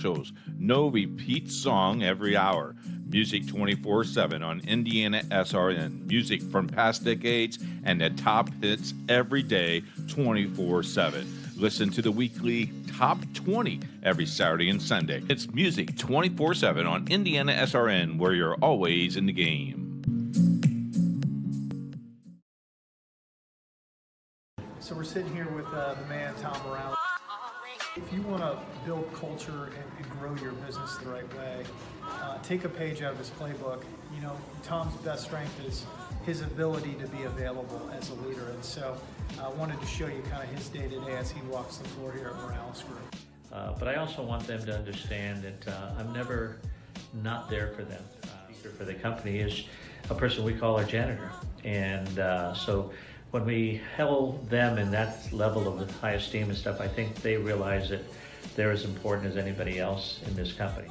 commercials. No repeat song every hour. Music 24/7 on IndianaSRN. Music from past decades and the top hits every day 24/7. Listen to the weekly Top 20 every Saturday and Sunday. It's Music 24/7 on IndianaSRN, where you're always in the game. So we're sitting here with the man, Tom Morales. If you want to build culture and grow your business the right way, take a page out of his playbook. You know, Tom's best strength is his ability to be available as a leader. And so I wanted to show you kind of his day-to-day as he walks the floor here at Morales Group. But I also want them to understand that I'm never not there for them. For the company is a person we call our janitor. And so when we held them in that level of high esteem and stuff, I think they realize that they're as important as anybody else in this company.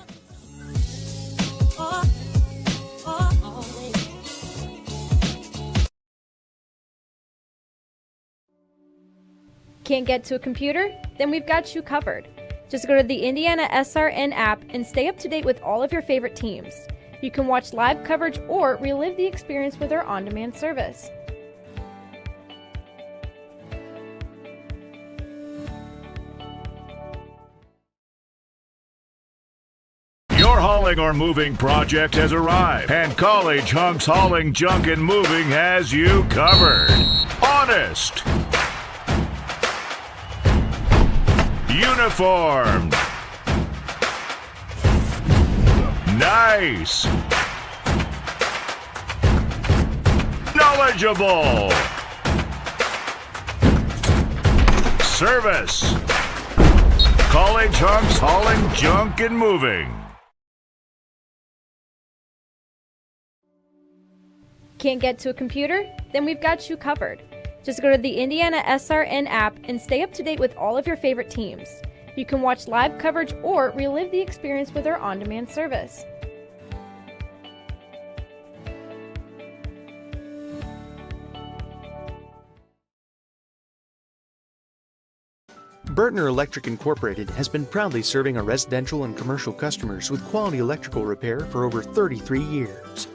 Can't get to a computer? Then we've got you covered. Just go to the IndianaSRN app and stay up to date with all of your favorite teams. You can watch live coverage or relive the experience with our on-demand service. Your hauling or moving project has arrived, and College Hunks Hauling, Junk, and Moving has you covered. Honest. Uniformed. Nice. Knowledgeable. Service. College Hunks Hauling, Junk, and Moving. Can't get to a computer? Then we've got you covered. Just go to the IndianaSRN app and stay up to date with all of your favorite teams. You can watch live coverage or relive the experience with our on-demand service. Burtner Electric Incorporated has been proudly serving our residential and commercial customers with quality electrical repair for over 33 years.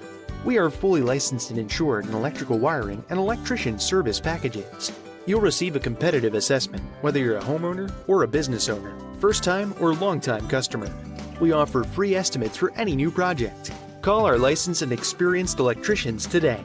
We are fully licensed and insured in electrical wiring and electrician service packages. You'll receive a competitive assessment whether you're a homeowner or a business owner, first-time or long-time customer. We offer free estimates for any new project. Call our licensed and experienced electricians today.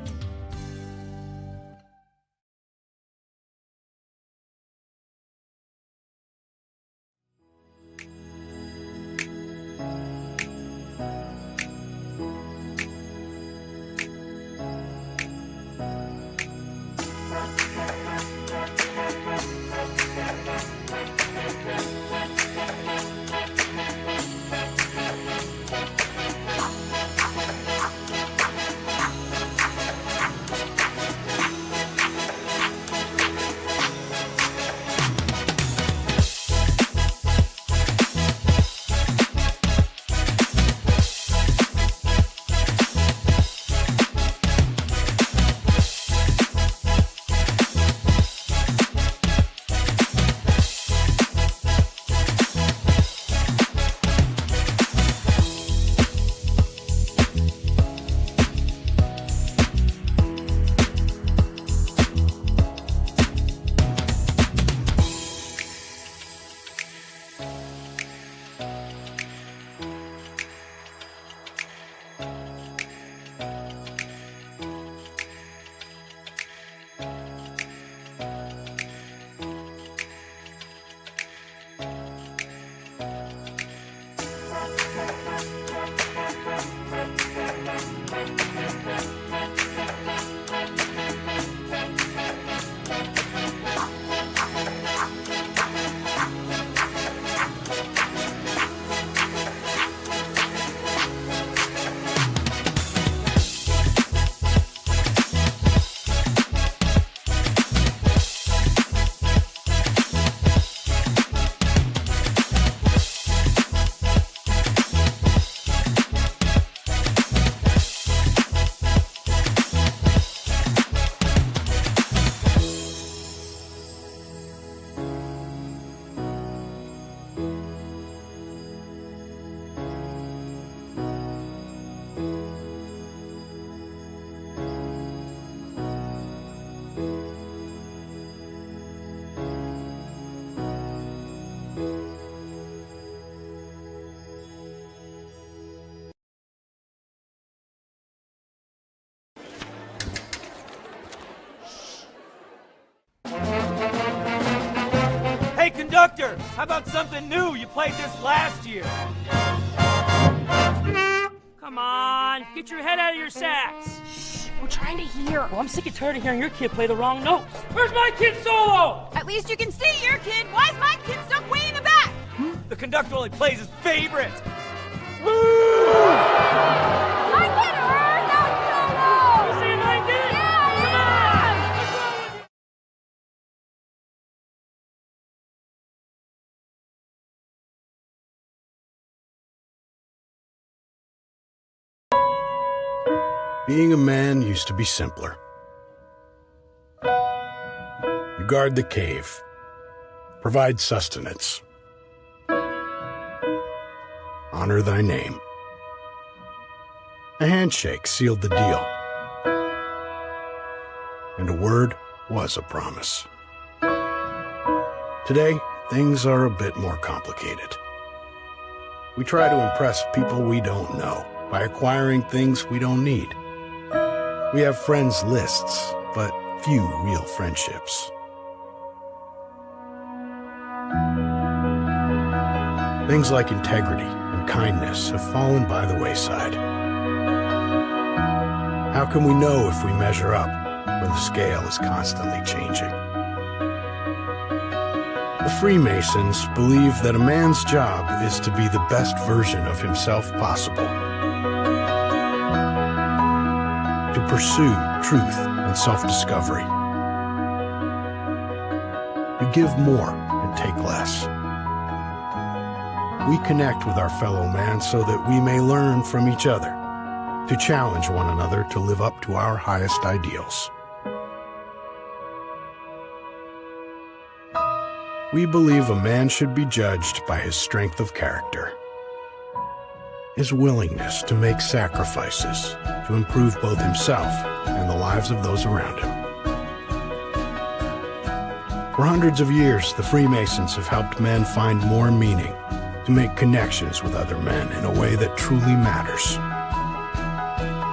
conductor, how about something new? You played this last year. Come on, get your head out of your sacks. Shh, we're trying to hear. Well, I'm sick and tired of hearing your kid play the wrong notes. Where's my kid solo? At least you can see your kid. Why is my kid stuck way in the back? The conductor only plays his favorites. My kid heard that solo! You see my kid? Yeah, Come on! What's wrong with you? Being a man used to be simpler. You guard the cave, provide sustenance, honor thy name. A handshake sealed the deal, and a word was a promise. Today, things are a bit more complicated. We try to impress people we don't know by acquiring things we don't need. We have friends lists, but few real friendships. Things like integrity and kindness have fallen by the wayside. How can we know if we measure up when the scale is constantly changing? The Freemasons believe that a man's job is to be the best version of himself possible, to pursue truth and self-discovery, to give more and take less. We connect with our fellow man so that we may learn from each other, to challenge one another to live up to our highest ideals. We believe a man should be judged by his strength of character, his willingness to make sacrifices to improve both himself and the lives of those around him. For hundreds of years, the Freemasons have helped men find more meaning, to make connections with other men in a way that truly matters.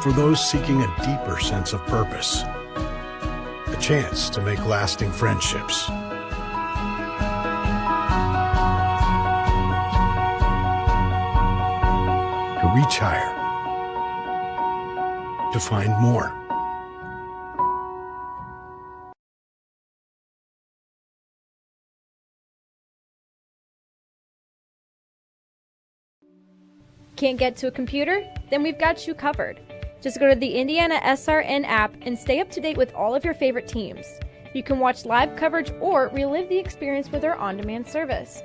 For those seeking a deeper sense of purpose, a chance to make lasting friendships. To reach higher, to find more. Can't get to a computer? Then we've got you covered. Just go to the IndianaSRN app and stay up to date with all of your favorite teams. You can watch live coverage or relive the experience with our on-demand service.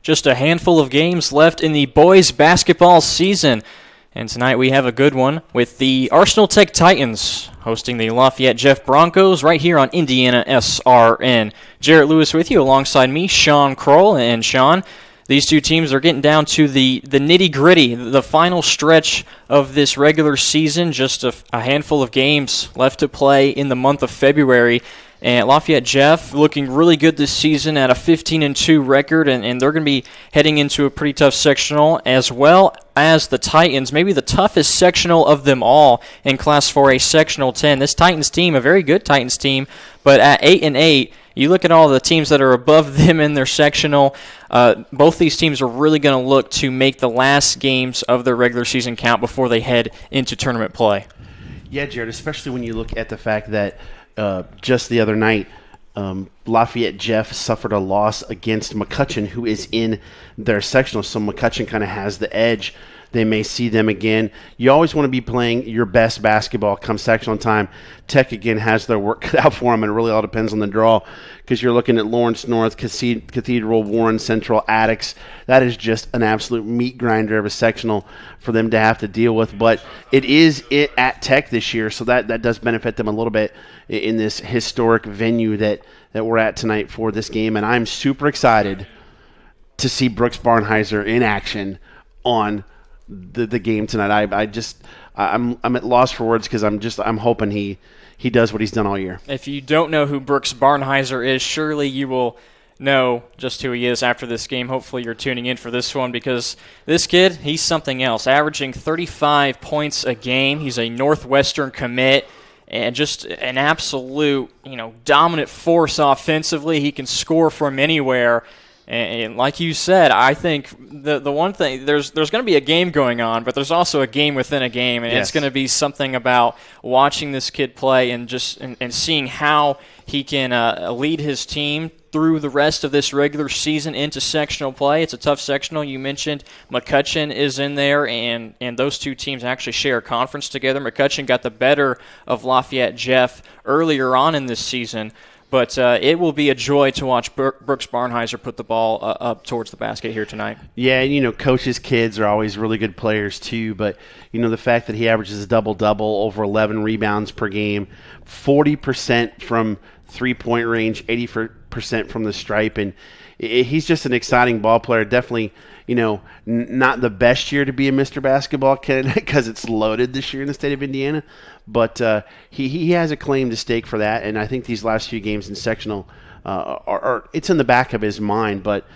Just a handful of games left in the boys basketball season. And tonight we have a good one with the Arsenal Tech Titans hosting the Lafayette Jeff Broncos right here on Indiana SRN. Jarrett Lewis with you alongside me, Sean Kroll. And Sean, these two teams are getting down to the nitty-gritty, the final stretch of this regular season, just a handful of games left to play in the month of February. And Lafayette Jeff looking really good this season at a 15-2 record, and they're going to be heading into a pretty tough sectional, as well as the Titans, maybe the toughest sectional of them all in Class 4A Sectional 10. This Titans team, a very good Titans team, but at 8-8, you look at all the teams that are above them in their sectional, both these teams are really going to look to make the last games of their regular season count before they head into tournament play. Yeah, Jared, especially when you look at the fact that just the other night, Lafayette Jeff suffered a loss against McCutcheon, who is in their sectional. So McCutcheon kind of has the edge. They may see them again. You always want to be playing your best basketball come sectional time. Tech, again, has their work cut out for them, and it really all depends on the draw, because you're looking at Lawrence North, Cathedral, Warren Central, Attucks. That is just an absolute meat grinder of a sectional for them to have to deal with. But it is at Tech this year, so that does benefit them a little bit in this historic venue that we're at tonight for this game. And I'm super excited to see Brooks Barnheiser in action on the game tonight. I'm at loss for words, because I'm hoping he does what he's done all year. If you don't know who Brooks Barnheiser is, surely you will know just who he is after this game. Hopefully you're tuning in for this one, because this kid, he's something else, averaging 35 points a game. He's a Northwestern commit, and just an absolute, dominant force offensively. He can score from anywhere. And like you said, I think the one thing, there's going to be a game going on, but there's also a game within a game, and It's going to be something about watching this kid play and seeing how he can lead his team through the rest of this regular season into sectional play. It's a tough sectional. You mentioned McCutcheon is in there, and those two teams actually share a conference together. McCutcheon got the better of Lafayette Jeff earlier on in this season. But it will be a joy to watch Brooks Barnheiser put the ball up towards the basket here tonight. Yeah, and coaches' kids are always really good players too. But, the fact that he averages a double-double, over 11 rebounds per game, 40% from three-point range, 80% from the stripe. And he's just an exciting ball player. Definitely, not the best year to be a Mr. Basketball candidate, because it's loaded this year in the state of Indiana. But he has a claim to stake for that, and I think these last few games in sectional it's in the back of his mind. But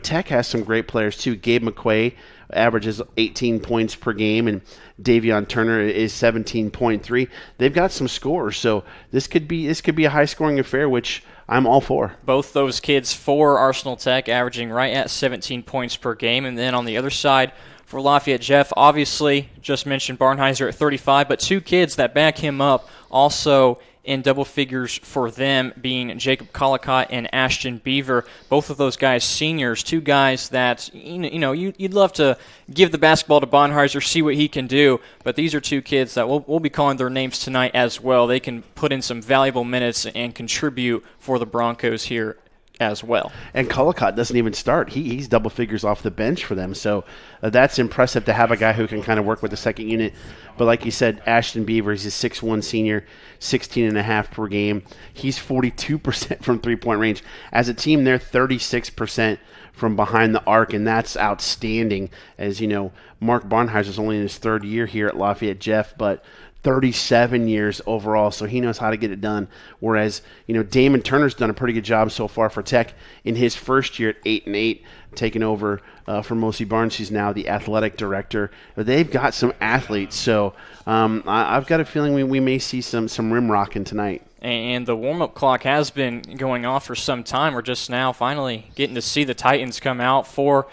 Tech has some great players too. Gabe McQuay averages 18 points per game, and Davion Turner is 17.3. They've got some scores, so this could be a high scoring affair, which I'm all for. Both those kids for Arsenal Tech averaging right at 17 points per game, and then on the other side, for Lafayette Jeff, obviously, just mentioned Barnheiser at 35, but two kids that back him up also in double figures for them, being Jacob Collicott and Ashton Beaver. Both of those guys seniors, two guys that, you'd love to give the basketball to Barnheiser, see what he can do, but these are two kids that we'll be calling their names tonight as well. They can put in some valuable minutes and contribute for the Broncos here as well. And Collicott doesn't even start. He's double figures off the bench for them. So that's impressive to have a guy who can kind of work with the second unit. But like you said, Ashton Beaver, he's a 6'1 senior, 16.5 per game. He's 42% from three-point range. As a team, they're 36% from behind the arc, and that's outstanding. As you know, Mark Barnheiser's only in his third year here at Lafayette Jeff, but 37 years overall, so he knows how to get it done. Whereas, Damon Turner's done a pretty good job so far for Tech in his first year at 8-8, taking over from Mosi Barnes, who's now the athletic director. But they've got some athletes, so I've got a feeling we may see some rim rocking tonight. And the warm-up clock has been going off for some time. We're just now finally getting to see the Titans come out for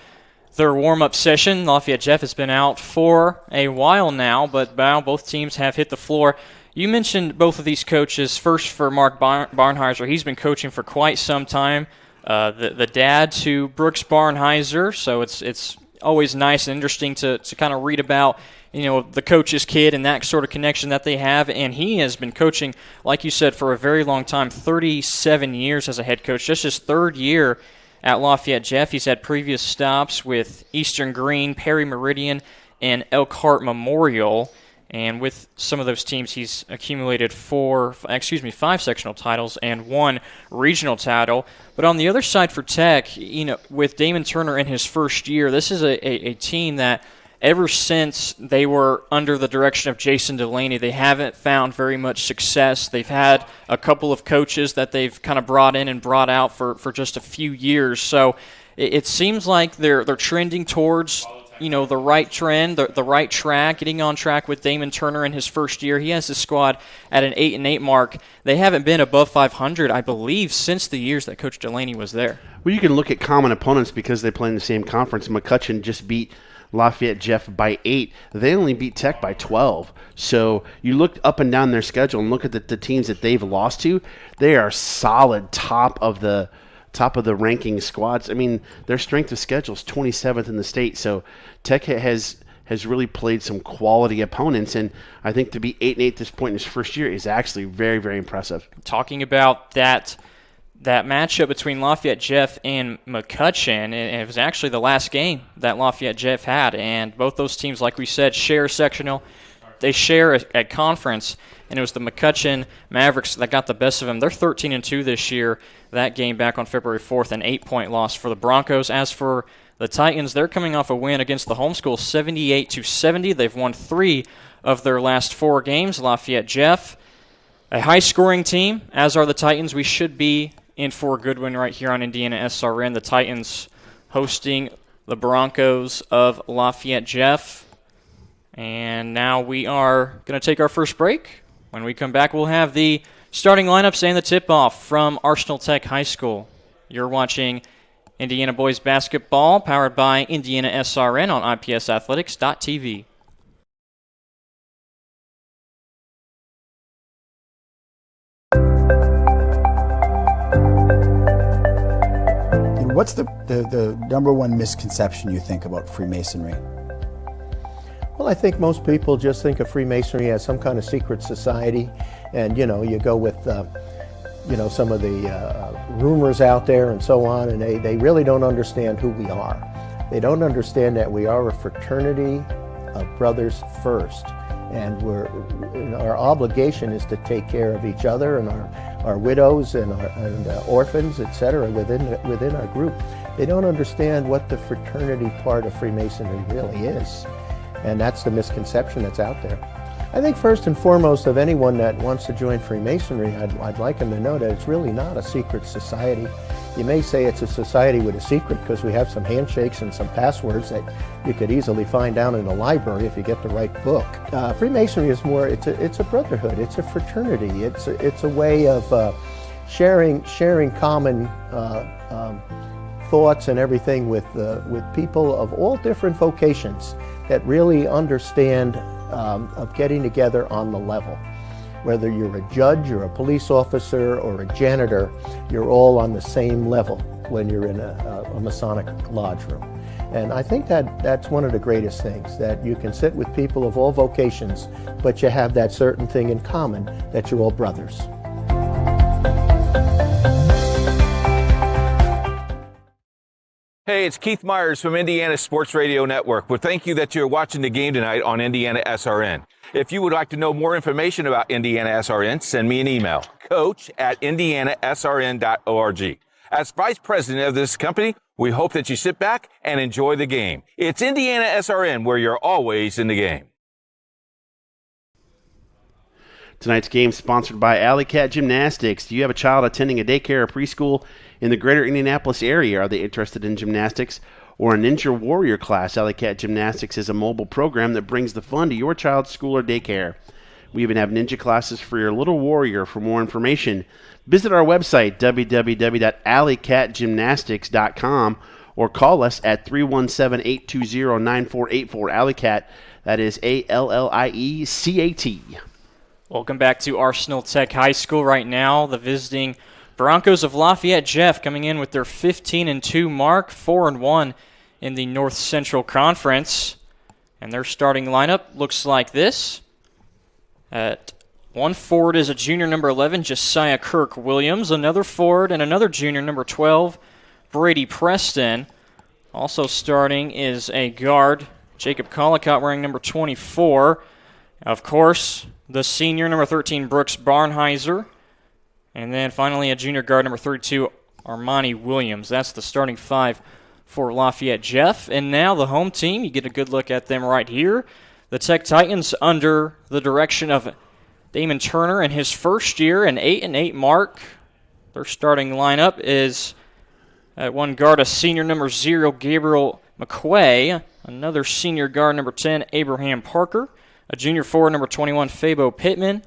their warm-up session. Lafayette Jeff has been out for a while now, but now both teams have hit the floor. You mentioned both of these coaches. First for Mark Barnheiser. He's been coaching for quite some time. The dad to Brooks Barnheiser, so it's always nice and interesting to kind of read about the coach's kid and that sort of connection that they have. And he has been coaching, like you said, for a very long time, 37 years as a head coach. Just his third year at Lafayette Jeff. He's had previous stops with Eastern Green, Perry Meridian, and Elkhart Memorial. And with some of those teams, he's accumulated 5 sectional titles and 1 regional title. But on the other side for Tech, with Damon Turner in his first year, this is a team that ever since they were under the direction of Jason Delaney, they haven't found very much success. They've had a couple of coaches that they've kind of brought in and brought out for just a few years. So it seems like they're trending towards the right trend, the right track, getting on track with Damon Turner in his first year. He has his squad at an 8-8 mark. They haven't been above 500, I believe, since the years that Coach Delaney was there. Well, you can look at common opponents because they play in the same conference. McCutcheon just beat Lafayette Jeff by 8. They only beat Tech by 12. So you look up and down their schedule and look at the teams that they've lost to. They are solid top of the ranking squads. I mean, their strength of schedule is 27th in the state. So Tech has really played some quality opponents, and I think to be 8-8 at this point in his first year is actually very, very impressive. Talking about that matchup between Lafayette Jeff and McCutcheon, and it was actually the last game that Lafayette Jeff had, and both those teams, like we said, share sectional. They share a conference, and it was the McCutcheon Mavericks that got the best of them. They're 13-2 this year. That game back on February 4th, an 8-point loss for the Broncos. As for the Titans, they're coming off a win against the homeschool, 78-70. They've won 3 of their last 4 games. Lafayette Jeff, a high-scoring team, as are the Titans. We should be in for a good win right here on Indiana SRN. The Titans hosting the Broncos of Lafayette Jeff. And now we are going to take our first break. When we come back, we'll have the starting lineups and the tip-off from Arsenal Tech High School. You're watching Indiana Boys Basketball, powered by Indiana SRN on IPSathletics.tv. What's the number one misconception you think about Freemasonry? Well, I think most people just think of Freemasonry as some kind of secret society, and you go with some of the rumors out there and so on, and they really don't understand who we are. They don't understand that we are a fraternity of brothers first, and our obligation is to take care of each other and our widows and orphans, etc. within our group. They don't understand what the fraternity part of Freemasonry really is. And that's the misconception that's out there. I think first and foremost of anyone that wants to join Freemasonry, I'd like them to know that it's really not a secret society. You may say it's a society with a secret because we have some handshakes and some passwords that you could easily find down in a library if you get the right book. Freemasonry is more, it's a brotherhood, it's a fraternity, it's a way of sharing common thoughts and everything with people of all different vocations that really understand of getting together on the level. Whether you're a judge or a police officer or a janitor, you're all on the same level when you're in a Masonic lodge room. And I think that's one of the greatest things, that you can sit with people of all vocations, but you have that certain thing in common, that you're all brothers. Hey, it's Keith Myers from Indiana Sports Radio Network. Well, thank you that you're watching the game tonight on Indiana SRN. If you would like to know more information about Indiana SRN, send me an email, coach@indianasrn.org. As vice president of this company, we hope that you sit back and enjoy the game. It's Indiana SRN, where you're always in the game. Tonight's game sponsored by Alley Cat Gymnastics. Do you have a child attending a daycare or preschool in the greater Indianapolis area? Are they interested in gymnastics or a Ninja Warrior class? Alley Cat Gymnastics is a mobile program that brings the fun to your child's school or daycare. We even have ninja classes for your little warrior. For more information, visit our website, www.alleycatgymnastics.com, or call us at 317-820-9484. Alley Cat, that is ALLIECAT. Welcome back to Arsenal Tech High School. Right now, the visiting Broncos of Lafayette Jeff coming in with their 15-2 mark, 4-1 in the North Central Conference. And their starting lineup looks like this. At one forward is a junior number 11, Josiah Kirk Williams. Another forward and another junior number 12, Brady Preston. Also starting is a guard, Jacob Collicott, wearing number 24. Of course, the senior, number 13, Brooks Barnheiser. And then finally a junior guard, number 32, Armani Williams. That's the starting 5 for Lafayette Jeff. And now the home team, you get a good look at them right here. The Tech Titans under the direction of Damon Turner in his first year, an 8-8 mark. Their starting lineup is at one guard, a senior number 0, Gabriel McQuay. Another senior guard, number 10, Abraham Parker. A junior forward, number 21, Fabo Pittman.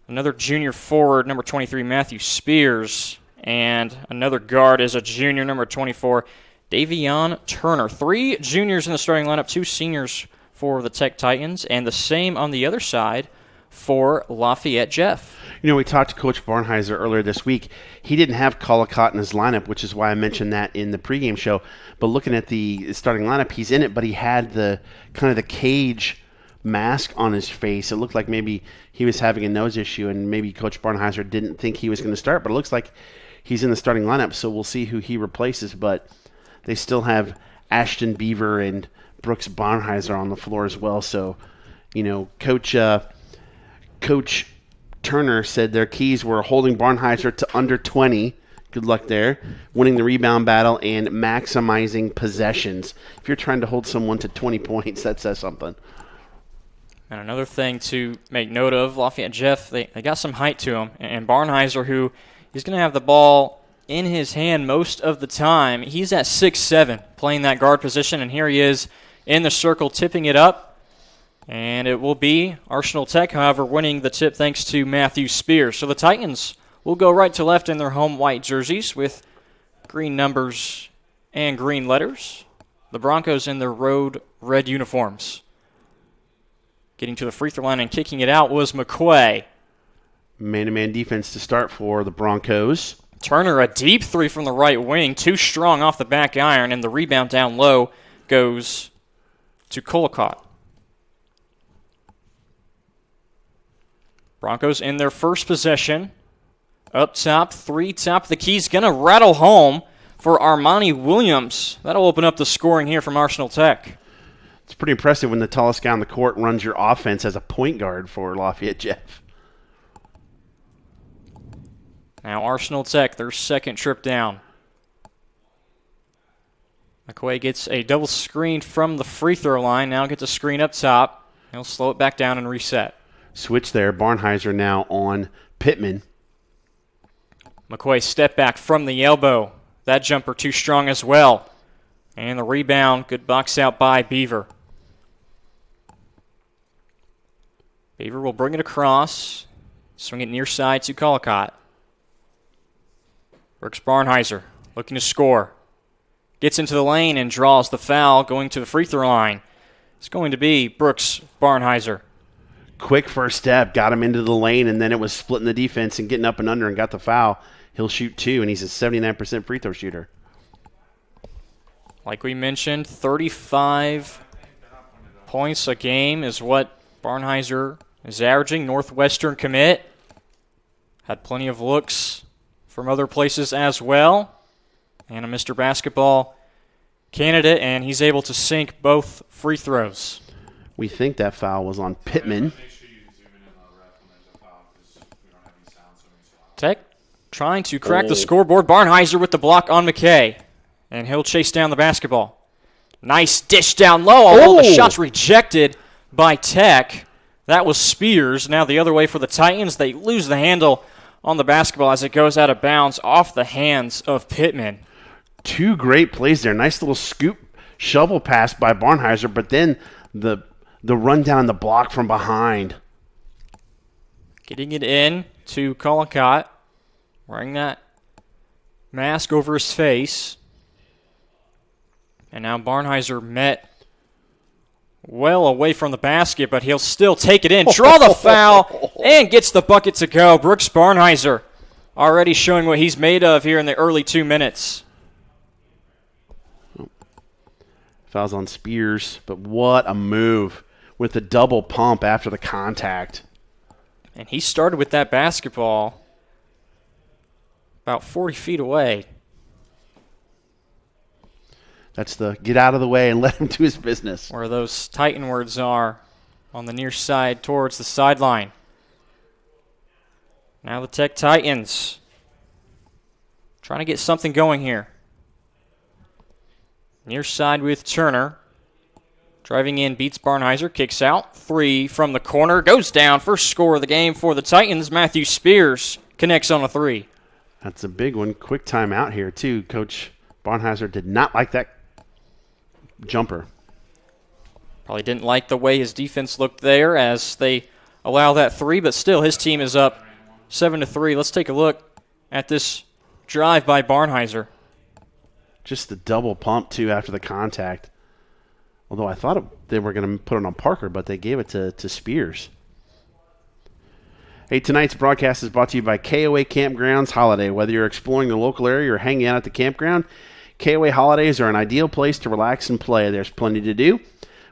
Another junior forward, number 23, Matthew Spears. And another guard is a junior, number 24, Davion Turner. 3 juniors in the starting lineup, 2 seniors for the Tech Titans, and the same on the other side for Lafayette Jeff. You know, we talked to Coach Barnheiser earlier this week. He didn't have Collicott in his lineup, which is why I mentioned that in the pregame show. But looking at the starting lineup, he's in it, but he had the kind of the cage mask on his face. It looked like maybe he was having a nose issue, and maybe Coach Barnheiser didn't think he was going to start, but it looks like he's in the starting lineup, so we'll see who he replaces. But they still have Ashton Beaver and Brooks Barnheiser on the floor as well. So, you know, Coach Turner said their keys were holding Barnheiser to under 20. Good luck there. Winning the rebound battle and maximizing possessions. If you're trying to hold someone to 20 points, that says something. And another thing to make note of, Lafayette Jeff, they got some height to him. And Barnheiser, who is going to have the ball in his hand most of the time, he's at 6'7", playing that guard position. And here he is in the circle, tipping it up. And it will be Arsenal Tech, however, winning the tip thanks to Matthew Spears. So the Titans will go right to left in their home white jerseys with green numbers and green letters. The Broncos in their road red uniforms. Getting to the free throw line and kicking it out was McQuay. Man-to-man defense to start for the Broncos. Turner, a deep 3 from the right wing, too strong off the back iron, and the rebound down low goes to Collicott. Broncos in their first possession. Up top, 3 top. The key's going to rattle home for Armani Williams. That'll open up the scoring here from Arsenal Tech. It's pretty impressive when the tallest guy on the court runs your offense as a point guard for Lafayette Jeff. Now Arsenal Tech, their second trip down. McQuay gets a double screen from the free throw line. Now gets a screen up top. He'll slow it back down and reset. Switch there. Barnheiser now on Pittman. McQuay step back from the elbow. That jumper too strong as well. And the rebound, good box out by Beaver. Beaver will bring it across. Swing it near side to Collicott. Brooks Barnheiser looking to score. Gets into the lane and draws the foul going to the free throw line. It's going to be Brooks Barnheiser. Quick first step, got him into the lane, and then it was splitting the defense and getting up and under and got the foul. He'll shoot 2, and he's a 79% free throw shooter. Like we mentioned, 35 points a game is what Barnheiser is averaging. Northwestern commit. Had plenty of looks from other places as well. And a Mr. Basketball candidate, and he's able to sink both free throws. We think that foul was on Pittman. Tech trying to crack the scoreboard. Barnheiser with the block on McKay. And he'll chase down the basketball. Nice dish down low, although the shot's rejected by Tech. That was Spears. Now the other way for the Titans. They lose the handle on the basketball as it goes out of bounds off the hands of Pittman. 2 great plays there. Nice little scoop shovel pass by Barnheiser, but then the run down the block from behind. Getting it in to Collicott. Wearing that mask over his face. And now Barnheiser met well away from the basket, but he'll still take it in, draw the foul, and gets the bucket to go. Brooks Barnheiser already showing what he's made of here in the early 2 minutes. Fouls on Spears, but what a move with the double pump after the contact. And he started with that basketball about 40 feet away. That's the get out of the way and let him do his business. Where those Titan words are. on the near side towards the sideline. Now the Tech Titans trying to get something going here. Near side with Turner. Driving in, beats Barnheiser, kicks out. 3 from the corner, goes down. First score of the game for the Titans. Matthew Spears connects on a 3. That's a big one. Quick timeout here, too. Coach Barnheiser did not like that jumper. Probably didn't like the way his defense looked there as they allow that 3, but still his team is up 7-3. Let's take a look at this drive by Barnheiser. Just the double pump, too, after the contact. Although I thought they were going to put it on Parker, but they gave it to Spears. Hey, tonight's broadcast is brought to you by KOA Campgrounds Holiday. Whether you're exploring the local area or hanging out at the campground, KOA Holidays are an ideal place to relax and play. There's plenty to do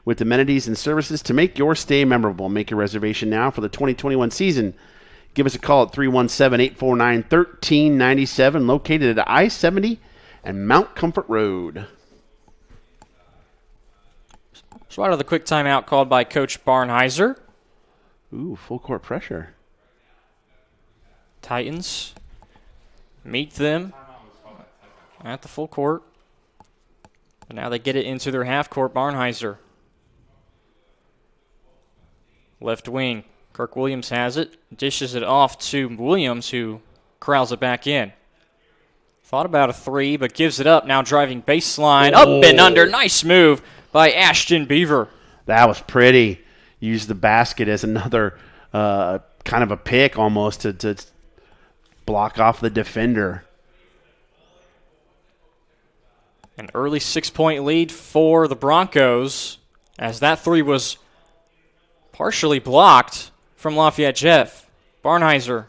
with amenities and services to make your stay memorable. Make your reservation now for the 2021 season. Give us a call at 317-849-1397, located at I-70 and Mount Comfort Road. So out of the quick timeout called by Coach Barnheiser. Ooh, full court pressure. Titans meet them at the full court. And now they get it into their half court. Barnheiser. Left wing. Kirk Williams has it. Dishes it off to Williams, who corrals it back in. Thought about a 3, but gives it up. Now driving baseline. Up and under. Nice move by Ashton Beaver. That was pretty. Used the basket as another kind of a pick almost to block off the defender. An early 6-point lead for the Broncos as that 3 was partially blocked from Lafayette Jeff. Barnheiser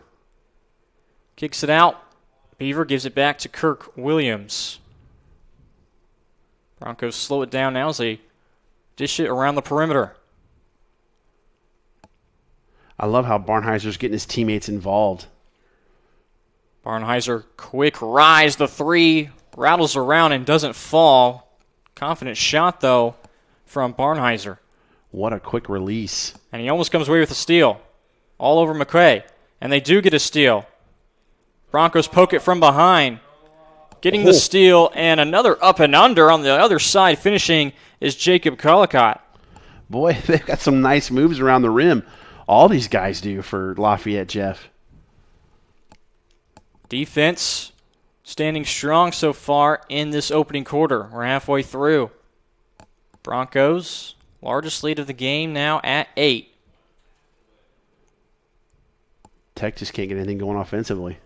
kicks it out. Beaver gives it back to Kirk Williams. Broncos slow it down now as they dish it around the perimeter. I love how Barnheiser's getting his teammates involved. Barnheiser, quick rise. The 3 rattles around and doesn't fall. Confident shot, though, from Barnheiser. What a quick release. And he almost comes away with a steal. All over McQuay. And they do get a steal. Broncos poke it from behind. Getting the steal, and another up and under on the other side. Finishing is Jacob Collicott. Boy, they've got some nice moves around the rim. All these guys do for Lafayette Jeff. Defense standing strong so far in this opening quarter. We're halfway through. Broncos, largest lead of the game now at 8. Tech just can't get anything going offensively.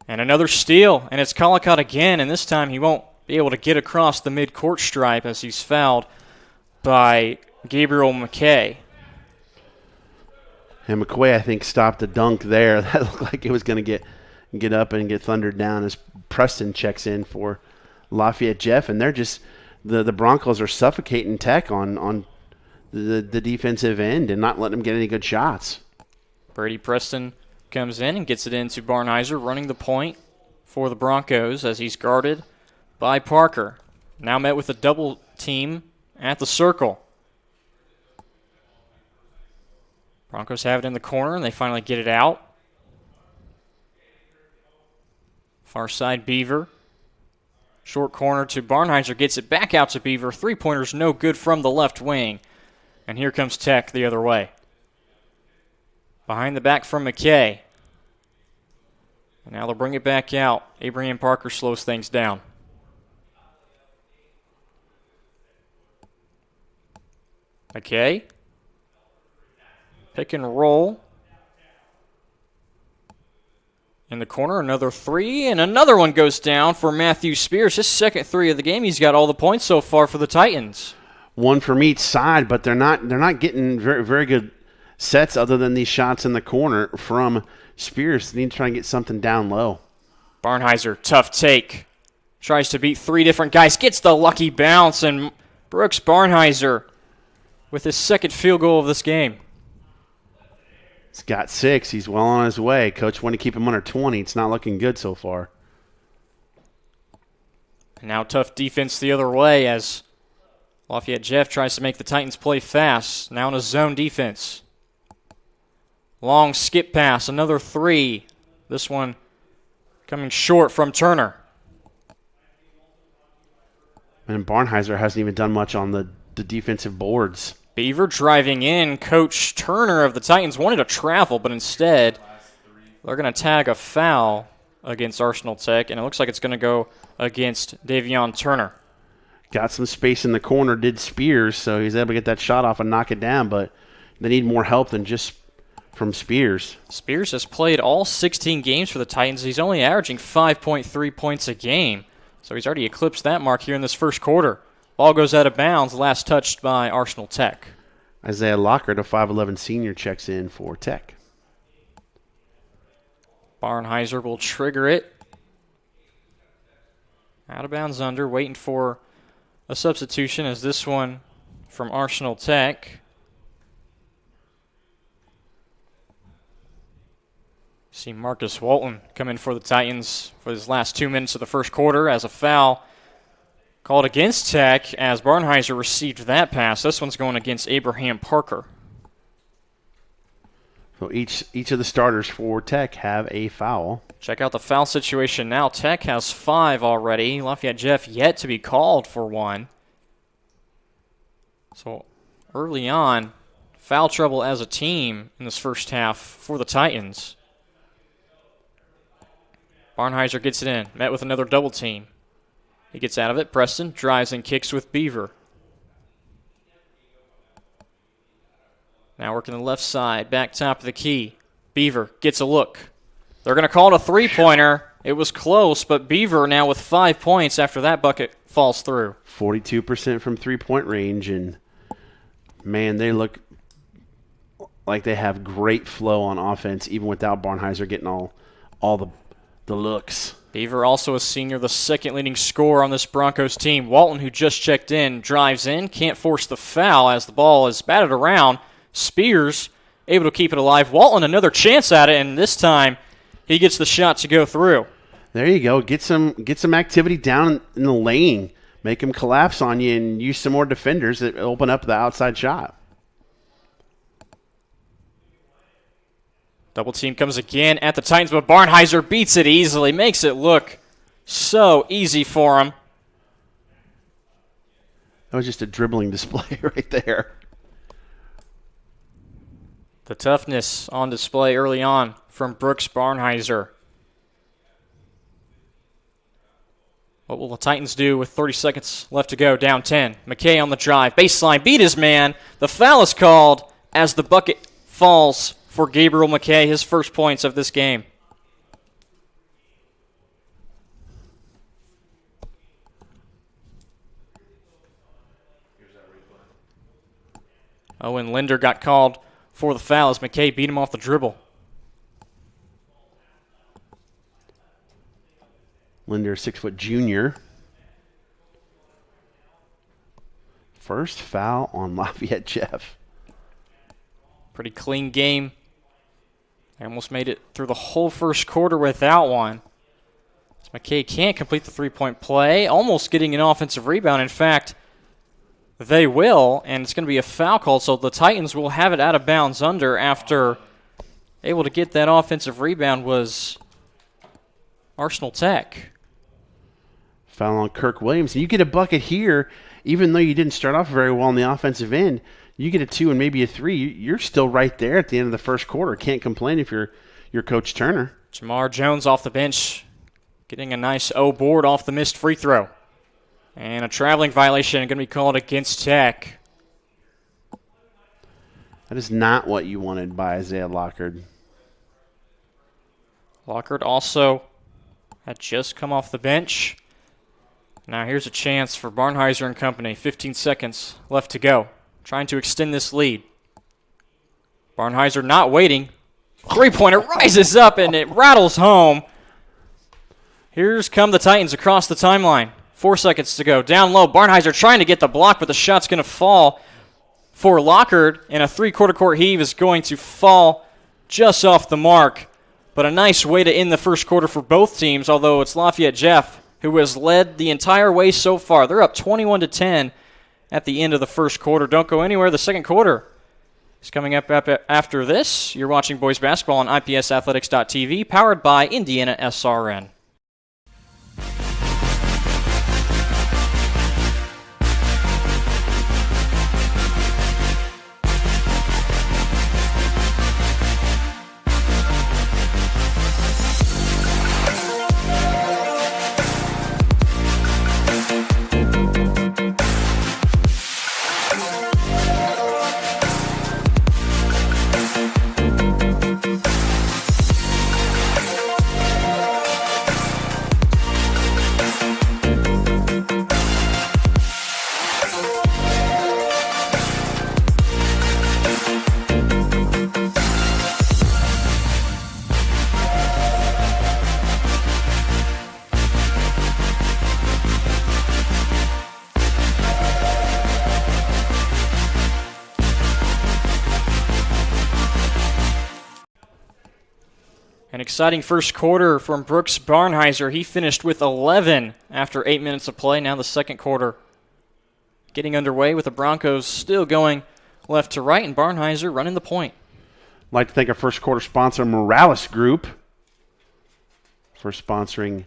And another steal, and it's Collicott again, and this time he won't be able to get across the mid-court stripe as he's fouled by Gabriel McKay. And McQuay, I think, stopped the dunk there. That looked like it was going to get up and get thundered down as Preston checks in for Lafayette Jeff. And they're just the Broncos are suffocating Tech on the defensive end and not letting them get any good shots. Brady Preston comes in and gets it into Barnheiser, running the point for the Broncos as he's guarded by Parker. Now met with a double team at the circle. Broncos have it in the corner, and they finally get it out. Far side, Beaver. Short corner to Barnheiser, gets it back out to Beaver. 3-pointer's no good from the left wing. And here comes Tech the other way. Behind the back from McKay. And now they'll bring it back out. Abraham Parker slows things down. McKay. Pick and roll. In the corner, another 3, and another one goes down for Matthew Spears. His second 3 of the game. He's got all the points so far for the Titans. One from each side, but they're not getting very, very good sets other than these shots in the corner from Spears. They need to try and get something down low. Barnheiser, tough take. Tries to beat 3 different guys. Gets the lucky bounce, and Brooks Barnheiser with his second field goal of this game. He's got 6. He's well on his way. Coach wanted to keep him under 20. It's not looking good so far. And now tough defense the other way as Lafayette Jeff tries to make the Titans play fast. Now in a zone defense. Long skip pass, another 3. This one coming short from Turner. And Barnheiser hasn't even done much on the defensive boards. Beaver driving in. Coach Turner of the Titans wanted to travel, but instead they're going to tag a foul against Arsenal Tech, and it looks like it's going to go against Davion Turner. Got some space in the corner, did Spears, so he's able to get that shot off and knock it down, but they need more help than just from Spears. Spears has played all 16 games for the Titans. He's only averaging 5.3 points a game, so he's already eclipsed that mark here in this first quarter. Ball goes out of bounds, last touched by Arsenal Tech. Isaiah Lockard, a 5'11 senior, checks in for Tech. Barnheiser will trigger it. Out of bounds under, waiting for a substitution as this one from Arsenal Tech. See Marcus Walton come in for the Titans for his last 2 minutes of the first quarter as a foul called against Tech as Barnheiser received that pass. This one's going against Abraham Parker. So each of the starters for Tech have a foul. Check out the foul situation now. Tech has 5 already. Lafayette Jeff yet to be called for 1. So early on, foul trouble as a team in this first half for the Titans. Barnheiser gets it in, met with another double team. He gets out of it. Preston drives and kicks with Beaver. Now working the left side, back top of the key. Beaver gets a look. They're going to call it a three-pointer. It was close, but Beaver now with 5 points after that bucket falls through. 42% from three-point range, and, man, they look like they have great flow on offense, even without Barnheiser getting all the looks. Beaver also a senior, the second leading scorer on this Broncos team. Walton, who just checked in, drives in, can't force the foul as the ball is batted around. Spears able to keep it alive. Walton another chance at it, and this time he gets the shot to go through. There you go. Get some activity down in the lane. Make them collapse on you and use some more defenders that open up the outside shot. Double team comes again at the Titans, but Barnheiser beats it easily, makes it look so easy for him. That was just a dribbling display right there. The toughness on display early on from Brooks Barnheiser. What will the Titans do with 30 seconds left to go? Down 10. McKay on the drive. Baseline, beat his man. The foul is called as the bucket falls for Gabriel McKay, his first points of this game. Owen Linder got called for the foul as McKay beat him off the dribble. Linder, 6-foot junior. First foul on Lafayette Jeff. Pretty clean game. They almost made it through the whole first quarter without one. As McKay can't complete the three-point play, almost getting an offensive rebound. In fact, they will, and it's going to be a foul call, so the Titans will have it out of bounds under after able to get that offensive rebound was Arsenal Tech. Foul on Kirk Williams. And you get a bucket here, even though you didn't start off very well on the offensive end. You get a 2 and maybe a 3. You're still right there at the end of the first quarter. Can't complain if you're Coach Turner. Jamar Jones off the bench, getting a nice O board off the missed free throw. And a traveling violation going to be called against Tech. That is not what you wanted by Isaiah Lockard. Lockard also had just come off the bench. Now here's a chance for Barnheiser and company. 15 seconds left to go. Trying to extend this lead. Barnheiser not waiting. Three-pointer rises up and it rattles home. Here's come the Titans across the timeline. 4 seconds to go. Down low, Barnheiser trying to get the block, but the shot's going to fall for Lockard, and a three-quarter court heave is going to fall just off the mark. But a nice way to end the first quarter for both teams, although it's Lafayette Jeff who has led the entire way so far. They're up 21-10 at the end of the first quarter. Don't go anywhere. The second quarter is coming up after this. You're watching boys basketball on IPSathletics.tv, powered by IndianaSRN. An exciting first quarter from Brooks Barnheiser. He finished with 11 after 8 minutes of play. Now the second quarter getting underway with the Broncos still going left to right, and Barnheiser running the point. I'd like to thank our first quarter sponsor, Morales Group, for sponsoring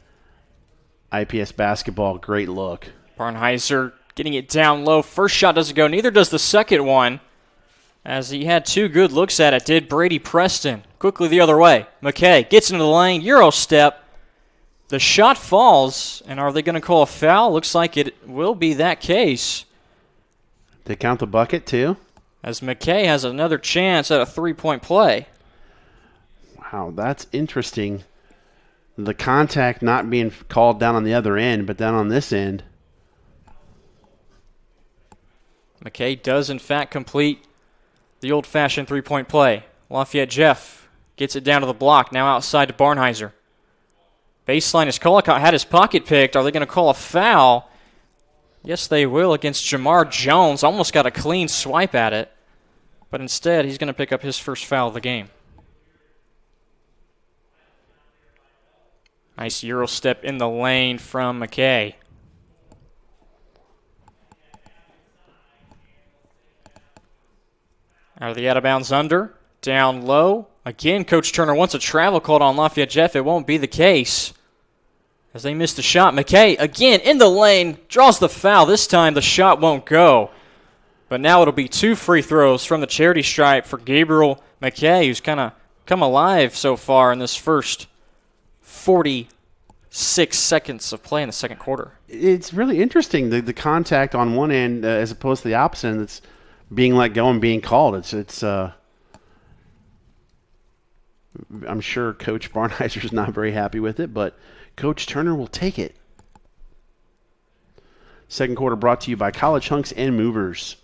IPS basketball. Great look. Barnheiser getting it down low. First shot doesn't go. Neither does the second one, as he had two good looks at it, did Brady Preston. Quickly the other way. McKay gets into the lane, Euro step. The shot falls, and are they going to call a foul? Looks like it will be that case. They count the bucket, too? As McKay has another chance at a three-point play. Wow, that's interesting. The contact not being called down on the other end, but down on this end. McKay does, in fact, complete the old-fashioned three-point play. Lafayette Jeff gets it down to the block, now outside to Barnheiser. Baseline is Collicott had his pocket picked. Are they going to call a foul? Yes, they will against Jamar Jones. Almost got a clean swipe at it, but instead he's going to pick up his first foul of the game. Nice Euro step in the lane from McKay. Out of the out-of-bounds under. Down low. Again, Coach Turner wants a travel called on Lafayette Jeff. It won't be the case, as they missed the shot. McKay, again, in the lane, draws the foul. This time the shot won't go. But now it'll be two free throws from the charity stripe for Gabriel McKay, who's kind of come alive so far in this first 46 seconds of play in the second quarter. It's really interesting, the contact on one end as opposed to the opposite end that's being let go and being called. It's I'm sure Coach Barnheiser's not very happy with it, but Coach Turner will take it. Second quarter brought to you by College Hunks and Movers.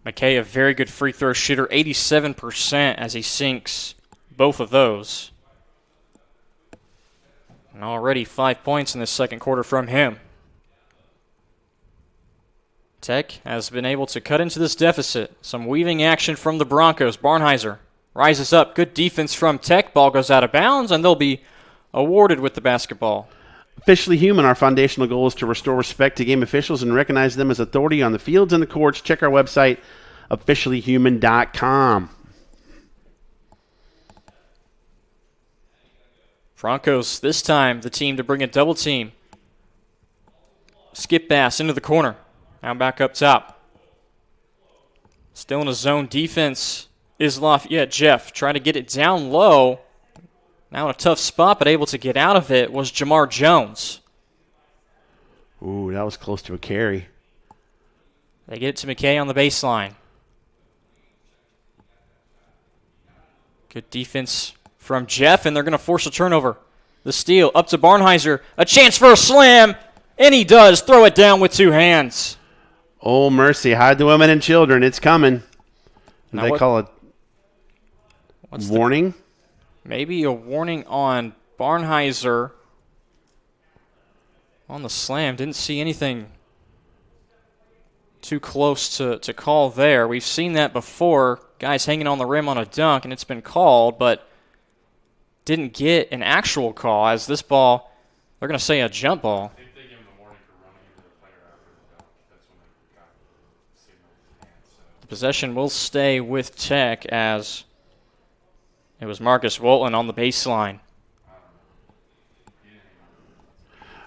McKay, a very good free throw shooter, 87% as he sinks both of those. And already 5 points in the second quarter from him. Tech has been able to cut into this deficit. Some weaving action from the Broncos. Barnheiser rises up. Good defense from Tech. Ball goes out of bounds, and they'll be awarded with the basketball. Officially Human, our foundational goal is to restore respect to game officials and recognize them as authority on the fields and the courts. Check our website, officiallyhuman.com. Broncos, this time, the team to bring a double team. Skip Bass into the corner. Now back up top. Still in a zone defense is Lafayette Jeff. Trying to get it down low. Now in a tough spot, but able to get out of it was Jamar Jones. Ooh, that was close to a carry. They get it to McKay on the baseline. Good defense from Jeff, and they're going to force a turnover. The steal up to Barnheiser. A chance for a slam, and he does throw it down with two hands. Oh, mercy. Hide the women and children. It's coming. They call it warning? Maybe a warning on Barnheiser on the slam. Didn't see anything too close to call there. We've seen that before. Guys hanging on the rim on a dunk, and it's been called, but didn't get an actual call, as this ball, they're going to say a jump ball. Possession will stay with Tech as it was Marcus Walton on the baseline.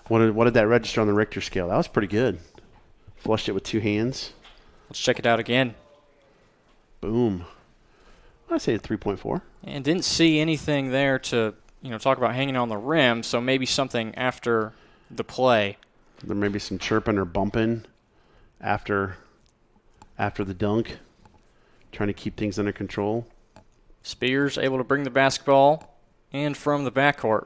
What did that register on the Richter scale? That was pretty good. Flushed it with 2 hands. Let's check it out again. Boom. I'd say a 3.4. And didn't see anything there to, talk about hanging on the rim, so maybe something after the play. There may be some chirping or bumping after the dunk, trying to keep things under control. Spears able to bring the basketball in from the backcourt.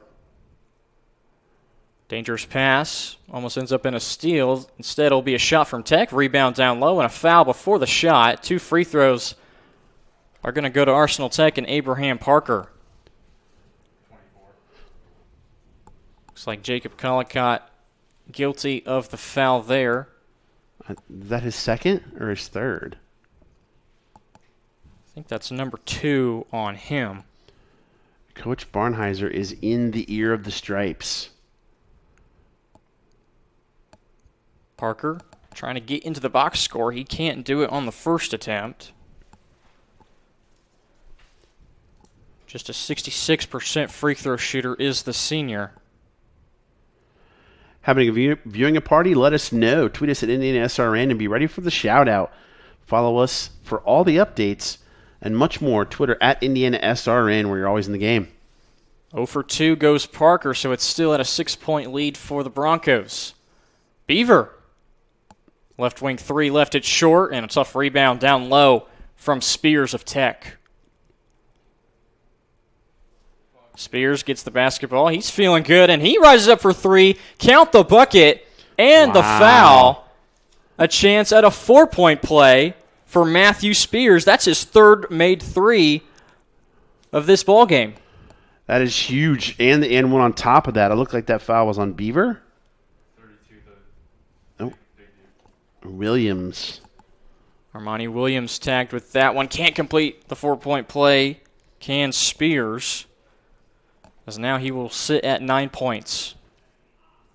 Dangerous pass. Almost ends up in a steal. Instead, it'll be a shot from Tech. Rebound down low and a foul before the shot. 2 free throws are going to go to Arsenal Tech and Abraham Parker. Looks like Jacob Collicott guilty of the foul there. Is that his second or his third? I think that's number 2 on him. Coach Barnheiser is in the ear of the stripes. Parker trying to get into the box score. He can't do it on the first attempt. Just a 66% free throw shooter is the senior. Having a viewing a party? Let us know. Tweet us at IndianaSRN and be ready for the shout-out. Follow us for all the updates and much more. Twitter at IndianaSRN, where you're always in the game. 0 for 2 goes Parker, so it's still at a 6-point lead for the Broncos. Beaver. Left wing 3 left it short, and a tough rebound down low from Spears of Tech. Spears gets the basketball. He's feeling good, and he rises up for 3. Count the bucket and the foul. A chance at a 4-point play for Matthew Spears. That's his 3rd made 3 of this ball game. That is huge. And the one on top of that. It looked like that foul was on Beaver. Williams. Armani Williams tagged with that one. Can't complete the 4-point play. Can Spears. As now he will sit at 9 points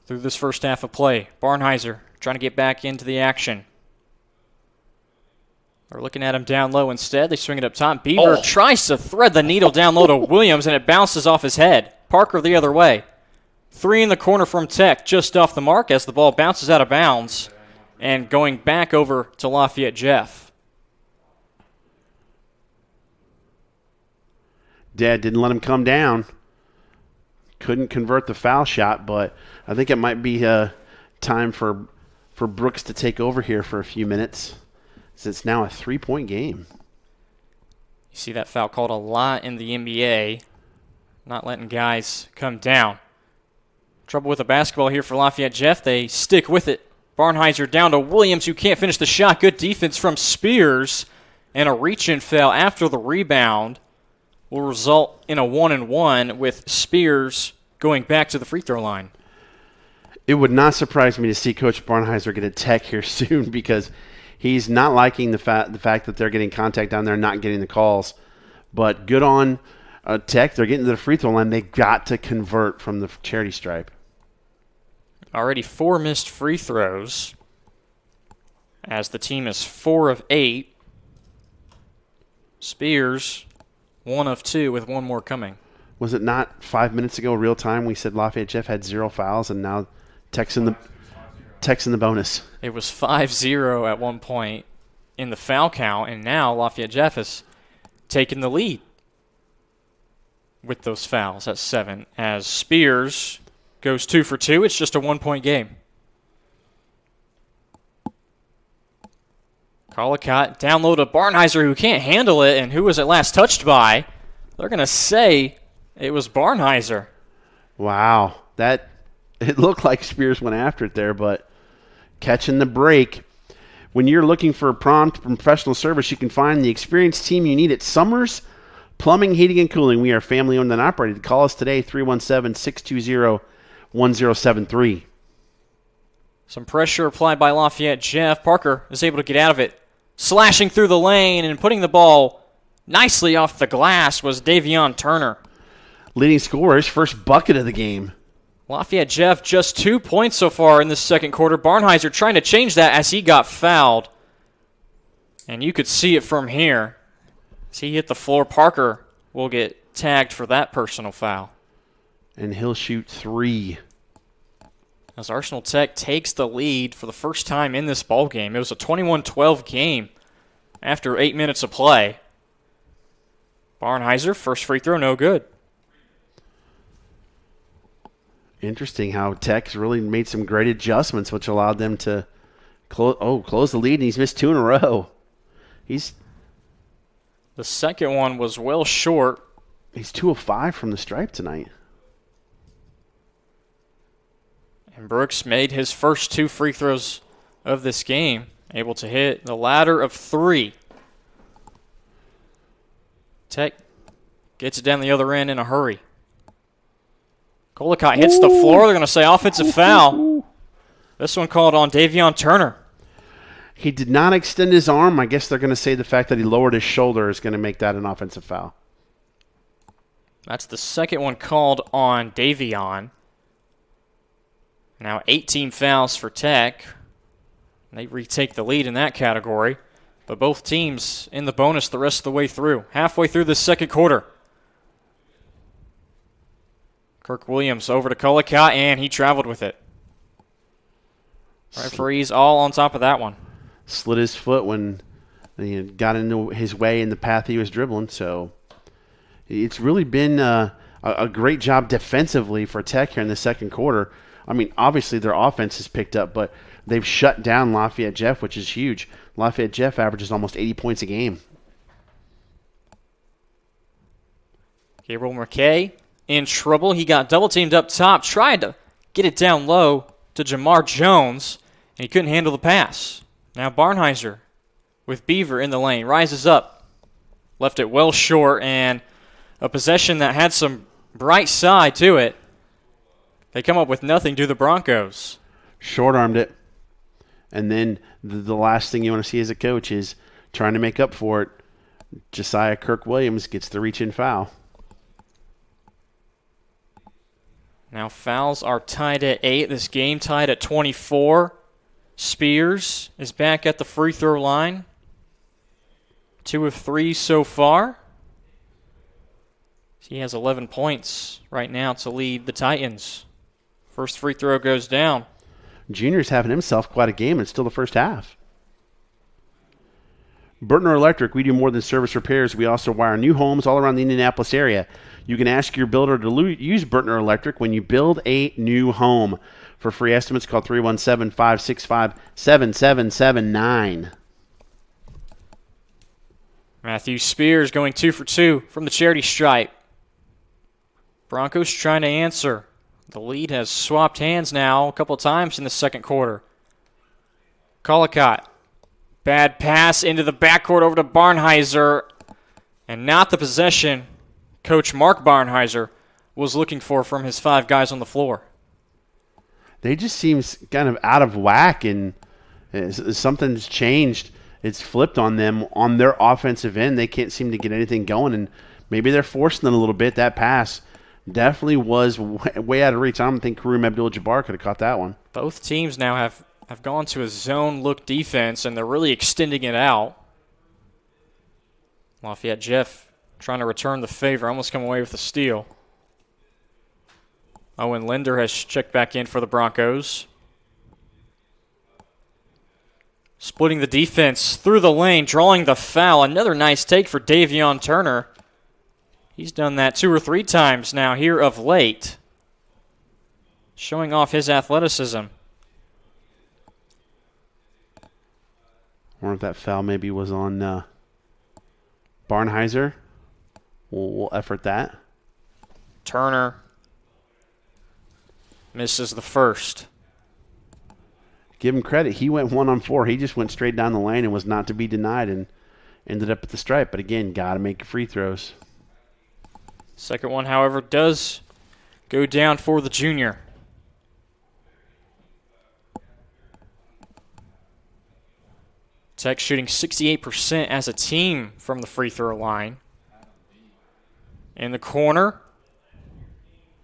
through this first half of play. Barnheiser trying to get back into the action. They're looking at him down low instead. They swing it up top. Beaver tries to thread the needle down low to Williams, and it bounces off his head. Parker the other way. 3 in the corner from Tech, just off the mark as the ball bounces out of bounds. And going back over to Lafayette Jeff. Dad didn't let him come down. Couldn't convert the foul shot, but I think it might be time for Brooks to take over here for a few minutes, as it's now a 3-point game. You see that foul called a lot in the NBA. Not letting guys come down. Trouble with the basketball here for Lafayette Jeff. They stick with it. Barnheiser down to Williams, who can't finish the shot. Good defense from Spears. And a reach-in foul after the rebound will result in a 1-and-1 with Spears going back to the free throw line. It would not surprise me to see Coach Barnheiser get a tech here soon, because he's not liking the fact that they're getting contact down there and not getting the calls. But good on Tech. They're getting to the free throw line. They got to convert from the charity stripe. Already 4 missed free throws as the team is 4 of 8. Spears 1 of 2 with 1 more coming. Was it not 5 minutes ago, real time, we said Lafayette Jeff had 0 fouls, and now Tech's in the bonus? It was 5-0 at one point in the foul count, and now Lafayette Jeff has taken the lead with those fouls at 7 as Spears goes 2 for 2. It's just a 1-point game. Collicott down low to Barnheiser, who can't handle it, and who was it last touched by? They're going to say it was Barnheiser. Wow. It looked like Spears went after it there, but catching the break. When you're looking for a prompt professional service, you can find the experienced team you need at Summers Plumbing, Heating, and Cooling. We are family owned and operated. Call us today, 317-620-1073. Some pressure applied by Lafayette Jeff. Parker is able to get out of it. Slashing through the lane and putting the ball nicely off the glass was Davion Turner. Leading scorer, his first bucket of the game. Lafayette Jeff just 2 points so far in the second quarter. Barnheiser trying to change that as he got fouled. And you could see it from here. As he hit the floor, Parker will get tagged for that personal foul. And he'll shoot 3. As Arsenal Tech takes the lead for the first time in this ball game. It was a 21-12 game after 8 minutes of play. Barnheiser, first free throw, no good. Interesting how Tech's really made some great adjustments, which allowed them to close the lead, and he's missed 2 in a row. The second one was well short. He's 2 of 5 from the stripe tonight. And Brooks made his first 2 free throws of this game, able to hit the ladder of 3. Tech gets it down the other end in a hurry. Colacott hits the floor. They're going to say offensive foul. This one called on Davion Turner. He did not extend his arm. I guess they're going to say the fact that he lowered his shoulder is going to make that an offensive foul. That's the second one called on Davion. Now 18 fouls for Tech. They retake the lead in that category. But both teams in the bonus the rest of the way through. Halfway through the second quarter. Kirk Williams over to Colacott, and he traveled with it. Referees all on top of that one. Slid his foot when he got into his way in the path he was dribbling. So it's really been a great job defensively for Tech here in the second quarter. I mean, obviously their offense has picked up, but they've shut down Lafayette Jeff, which is huge. Lafayette Jeff averages almost 80 points a game. Gabriel McKay in trouble. He got double-teamed up top, tried to get it down low to Jamar Jones, and he couldn't handle the pass. Now Barnheiser with Beaver in the lane, rises up, left it well short, and a possession that had some bright side to it. They come up with nothing to the Broncos. Short-armed it. And then the last thing you want to see as a coach is trying to make up for it. Josiah Kirk Williams gets the reach-in foul. Now fouls are tied at 8. This game tied at 24. Spears is back at the free throw line. 2 of 3 so far. He has 11 points right now to lead the Titans. First free throw goes down. Junior's having himself quite a game. It's still the first half. Burtner Electric, we do more than service repairs. We also wire new homes all around the Indianapolis area. You can ask your builder to use Burtner Electric when you build a new home. For free estimates, call 317-565-7779. Matthew Spears going 2 for 2 from the charity stripe. Broncos trying to answer. The lead has swapped hands now a couple times in the second quarter. Colacott. Bad pass into the backcourt over to Barnheiser. And not the possession Coach Mark Barnheiser was looking for from his 5 guys on the floor. They just seem kind of out of whack, and something's changed. It's flipped on them on their offensive end. They can't seem to get anything going, and maybe they're forcing them a little bit. That pass definitely was way out of reach. I don't think Kareem Abdul-Jabbar could have caught that one. Both teams now have gone to a zone look defense, and they're really extending it out. Lafayette Jeff trying to return the favor, almost come away with a steal. Owen Linder has checked back in for the Broncos. Splitting the defense through the lane, drawing the foul. Another nice take for Davion Turner. He's done that 2 or 3 times now here of late. Showing off his athleticism. I wonder if that foul maybe was on Barnheiser. We'll effort that. Turner misses the first. Give him credit. He went 1-on-4. He just went straight down the lane and was not to be denied and ended up at the stripe. But again, got to make free throws. Second one, however, does go down for the junior. Tech shooting 68% as a team from the free throw line. In the corner,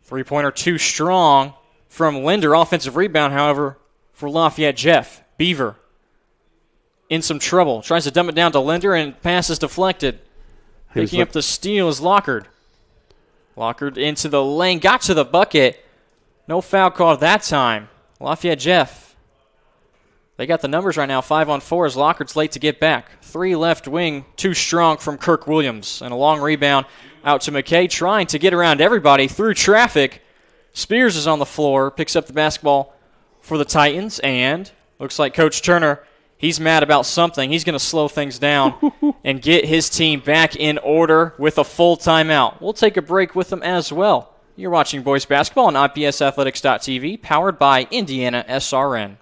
three-pointer too strong from Linder. Offensive rebound, however, for Lafayette Jeff. Beaver in some trouble. Tries to dump it down to Linder, and pass is deflected. Picking up the steal is Lockard. Lockard into the lane, got to the bucket. No foul called that time. Lafayette Jeff. They got the numbers right now, 5-on-4 as Lockard's late to get back. 3 left wing, too strong from Kirk Williams. And a long rebound out to McKay, trying to get around everybody through traffic. Spears is on the floor, picks up the basketball for the Titans, and looks like Coach Turner, he's mad about something. He's going to slow things down and get his team back in order with a full timeout. We'll take a break with them as well. You're watching boys basketball on IPSathletics.tv, powered by IndianaSRN.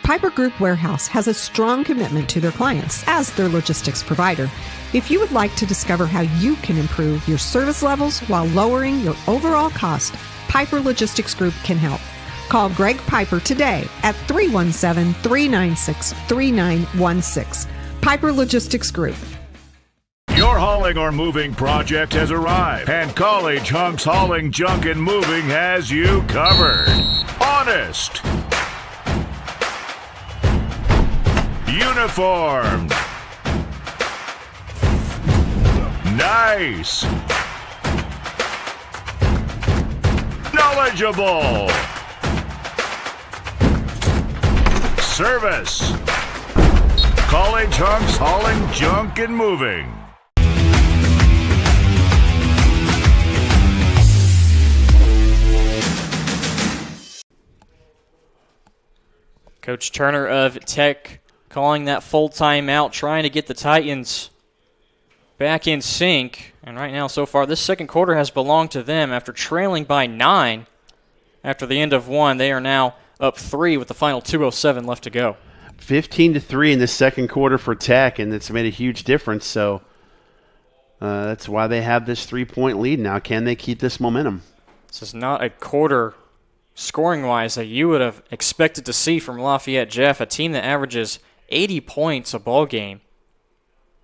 Piper Group Warehouse has a strong commitment to their clients as their logistics provider. If you would like to discover how you can improve your service levels while lowering your overall cost, Piper Logistics Group can help. Call Greg Piper today at 317-396-3916. Piper Logistics Group. Your hauling or moving project has arrived, and College Hunks Hauling, Junk, and Moving has you covered. Honest. Uniformed. Nice. Knowledgeable. Service. College Hunks Hauling, Junk, and Moving. Coach Turner of Tech calling that full timeout, trying to get the Titans back in sync. And right now, so far, this second quarter has belonged to them after trailing by 9 after the end of 1. They are now up 3 with the final 2:07 left to go. 15-3 in the second quarter for Tech, and it's made a huge difference. So that's why they have this 3-point lead now. Can they keep this momentum? This is not a quarter scoring-wise that you would have expected to see from Lafayette Jeff, a team that averages 80 points a ball game.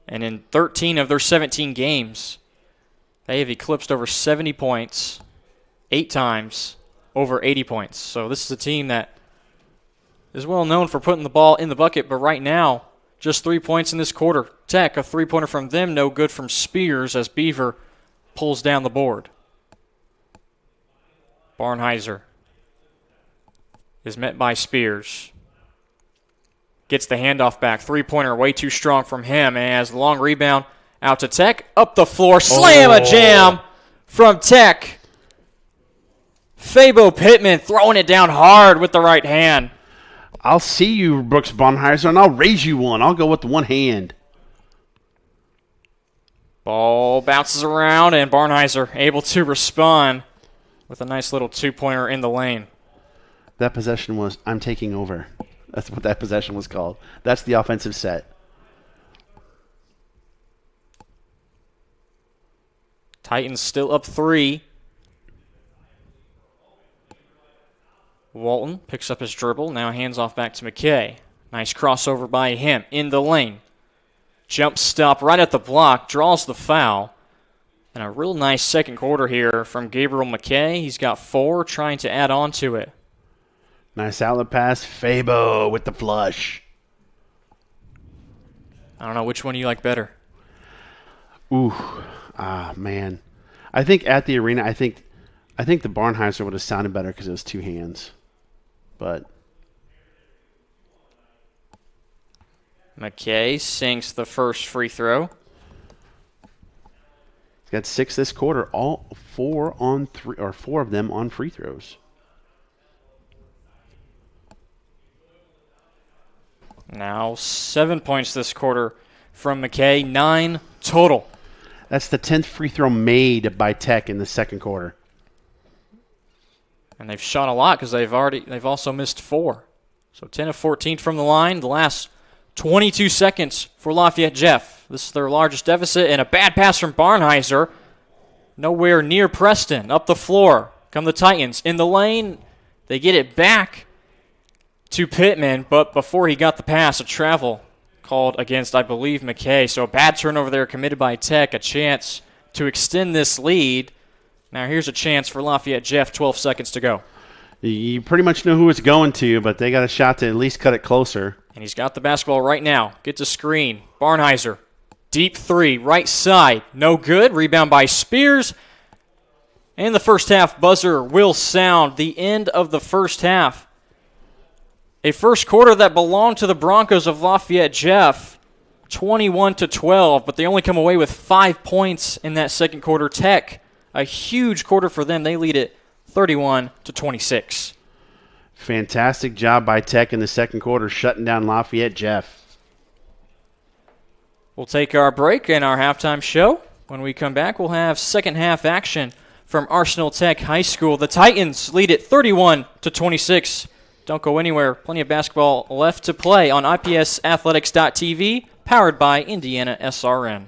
And in 13 of their 17 games, they have eclipsed over 70 points 8 times, over 80 points. So this is a team that is well known for putting the ball in the bucket, but right now, just 3 points in this quarter. Tech, a three-pointer from them, no good from Spears as Beaver pulls down the board. Barnheiser is met by Spears. Gets the handoff back. Three-pointer way too strong from him as the long rebound out to Tech. Up the floor. Slam a jam from Tech. Fabo Pittman throwing it down hard with the right hand. I'll see you, Brooks Barnheiser, and I'll raise you one. I'll go with the one hand. Ball bounces around, and Barnheiser able to respond with a nice little two-pointer in the lane. That possession was, I'm taking over. That's what that possession was called. That's the offensive set. Titans still up 3. Walton picks up his dribble, now hands off back to McKay. Nice crossover by him in the lane. Jump stop right at the block, draws the foul. And a real nice second quarter here from Gabriel McKay. He's got 4, trying to add on to it. Nice outlet pass. Fabo with the flush. I don't know which one you like better. Ooh, man. I think at the arena, I think the Barnheiser would have sounded better because it was 2 hands. But McKay sinks the first free throw. He's got 6 this quarter, all 4 on 3, or 4 of them on free throws. Now 7 points this quarter from McKay, 9 total. That's the 10th free throw made by Tech in the second quarter. And they've shot a lot because they've also missed 4. So 10 of 14 from the line. The last 22 seconds for Lafayette Jeff. This is their largest deficit, and a bad pass from Barnheiser. Nowhere near Preston. Up the floor come the Titans. In the lane, they get it back to Pittman, but before he got the pass, a travel called against, I believe, McKay. So a bad turnover there committed by Tech, a chance to extend this lead. Now here's a chance for Lafayette Jeff, 12 seconds to go. You pretty much know who it's going to, but they got a shot to at least cut it closer. And he's got the basketball right now. Gets a screen. Barnheiser. Deep three. Right side. No good. Rebound by Spears. And the first half buzzer will sound. The end of the first half. A first quarter that belonged to the Broncos of Lafayette Jeff. 21-12. But they only come away with 5 points in that second quarter. Tech, a huge quarter for them. They lead it 31-26. Fantastic job by Tech in the second quarter, shutting down Lafayette Jeff. We'll take our break and our halftime show. When we come back, we'll have second half action from Arsenal Tech High School. The Titans lead it 31-26. Don't go anywhere. Plenty of basketball left to play on IPSathletics.tv, powered by IndianaSRN.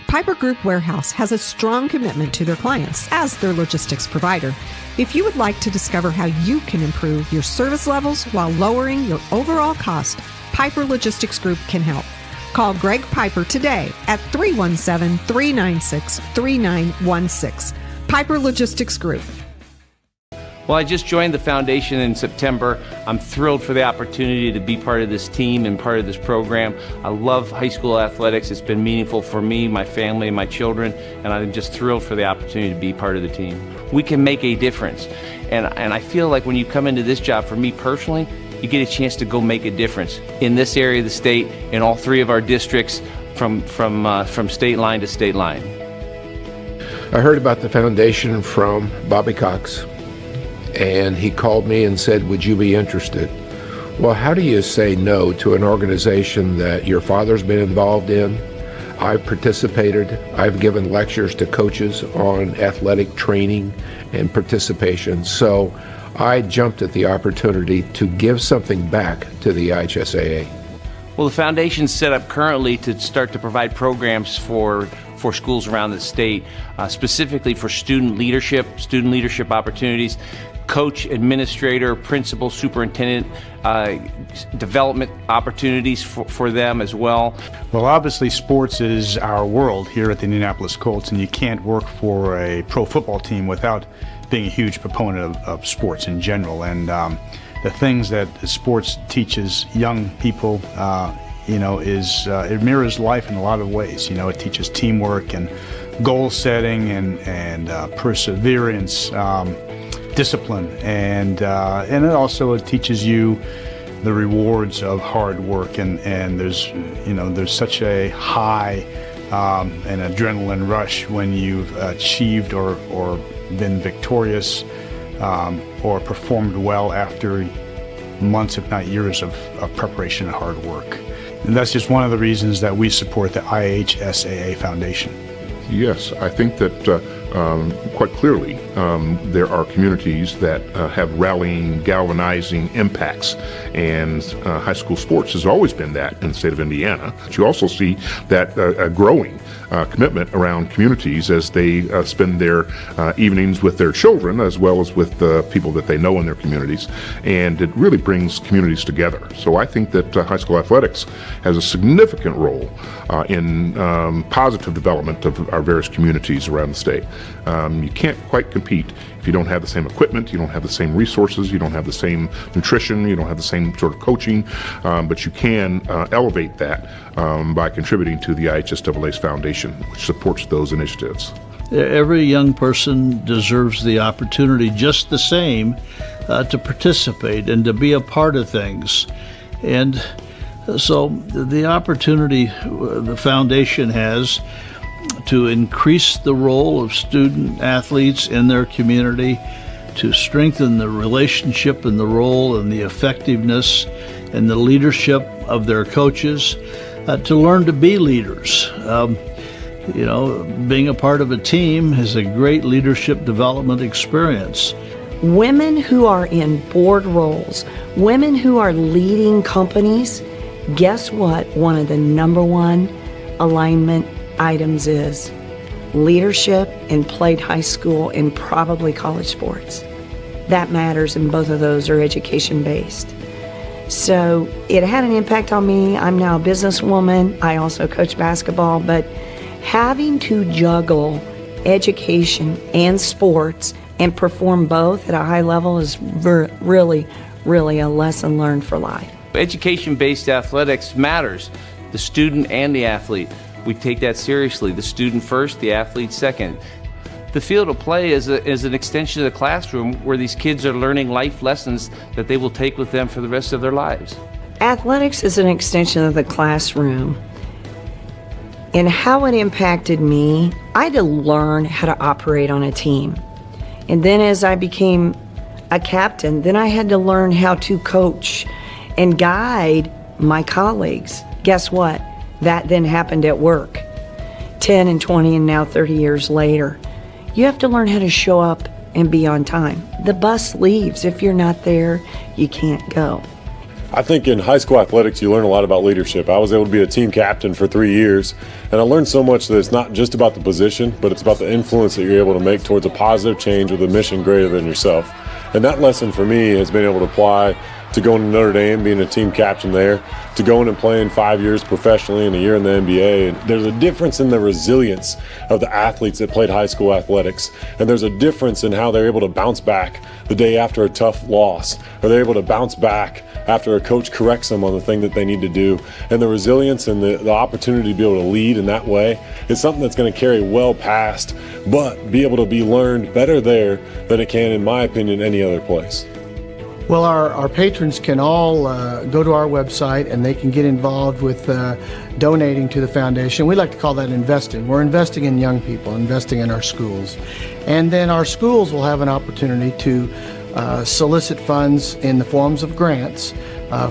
Piper Group Warehouse has a strong commitment to their clients as their logistics provider. If you would like to discover how you can improve your service levels while lowering your overall cost, Piper Logistics Group can help. Call Greg Piper today at 317-396-3916. Piper Logistics Group. Well, I just joined the foundation in September. I'm thrilled for the opportunity to be part of this team and part of this program. I love high school athletics. It's been meaningful for me, my family, and my children, and I'm just thrilled for the opportunity to be part of the team. We can make a difference, and I feel like when you come into this job, for me personally, you get a chance to go make a difference in this area of the state, in all three of our districts, from state line to state line. I heard about the foundation from Bobby Cox, and he called me and said, would you be interested? Well, how do you say no to an organization that your father's been involved in? I've participated. I've given lectures to coaches on athletic training and participation. So I jumped at the opportunity to give something back to the IHSAA. Well, the foundation's set up currently to start to provide programs for schools around the state, specifically for student leadership opportunities, coach, administrator, principal, superintendent, development opportunities for them as well. Well, obviously sports is our world here at the Indianapolis Colts, and you can't work for a pro football team without being a huge proponent of sports in general. And the things that sports teaches young people, it mirrors life in a lot of ways. It teaches teamwork and goal setting and perseverance, discipline, and it also teaches you the rewards of hard work. And there's such a high and adrenaline rush when you've achieved or been victorious or performed well after months, if not years, of preparation and hard work. And that's just one of the reasons that we support the IHSAA Foundation. Yes, I think that quite clearly there are communities that have rallying, galvanizing impacts, and high school sports has always been that in the state of Indiana. But you also see that growing commitment around communities as they spend their evenings with their children as well as with the people that they know in their communities, and it really brings communities together. So I think that high school athletics has a significant role in positive development of our various communities around the state. You can't quite compete if you don't have the same equipment, you don't have the same resources, you don't have the same nutrition, you don't have the same sort of coaching, but you can elevate that by contributing to the IHSAA's foundation, which supports those initiatives. Every young person deserves the opportunity just the same to participate and to be a part of things. And so the opportunity the foundation has to increase the role of student athletes in their community to strengthen the relationship and the role and the effectiveness and the leadership of their coaches, to learn to be leaders. Being a part of a team is a great leadership development experience. Women who are in board roles, women who are leading companies, guess what one of the number one alignment items is? Leadership in played high school and probably college sports. That matters, and both of those are education-based. So it had an impact on me. I'm now a businesswoman. I also coach basketball, but having to juggle education and sports and perform both at a high level is really, really a lesson learned for life. Education-based athletics matters, the student and the athlete. We take that seriously, the student first, the athlete second. The field of play is an extension of the classroom where these kids are learning life lessons that they will take with them for the rest of their lives. Athletics is an extension of the classroom. And how it impacted me, I had to learn how to operate on a team. And then as I became a captain, then I had to learn how to coach and guide my colleagues. Guess what? That then happened at work. 10 and 20 and now 30 years later. You have to learn how to show up and be on time. The bus leaves. If you're not there, you can't go. I think in high school athletics, you learn a lot about leadership. I was able to be a team captain for 3 years, and I learned so much that it's not just about the position, but it's about the influence that you're able to make towards a positive change with a mission greater than yourself. And that lesson for me has been able to apply to going to Notre Dame, being a team captain there, to going and playing 5 years professionally and a year in the NBA. And there's a difference in the resilience of the athletes that played high school athletics. And there's a difference in how they're able to bounce back the day after a tough loss, or they're able to bounce back after a coach corrects them on the thing that they need to do. And the resilience and the opportunity to be able to lead in that way is something that's going to carry well past, but be able to be learned better there than it can, in my opinion, any other place. Well, our patrons can all go to our website and they can get involved with donating to the foundation. We like to call that investing. We're investing in young people, investing in our schools. And then our schools will have an opportunity to solicit funds in the forms of grants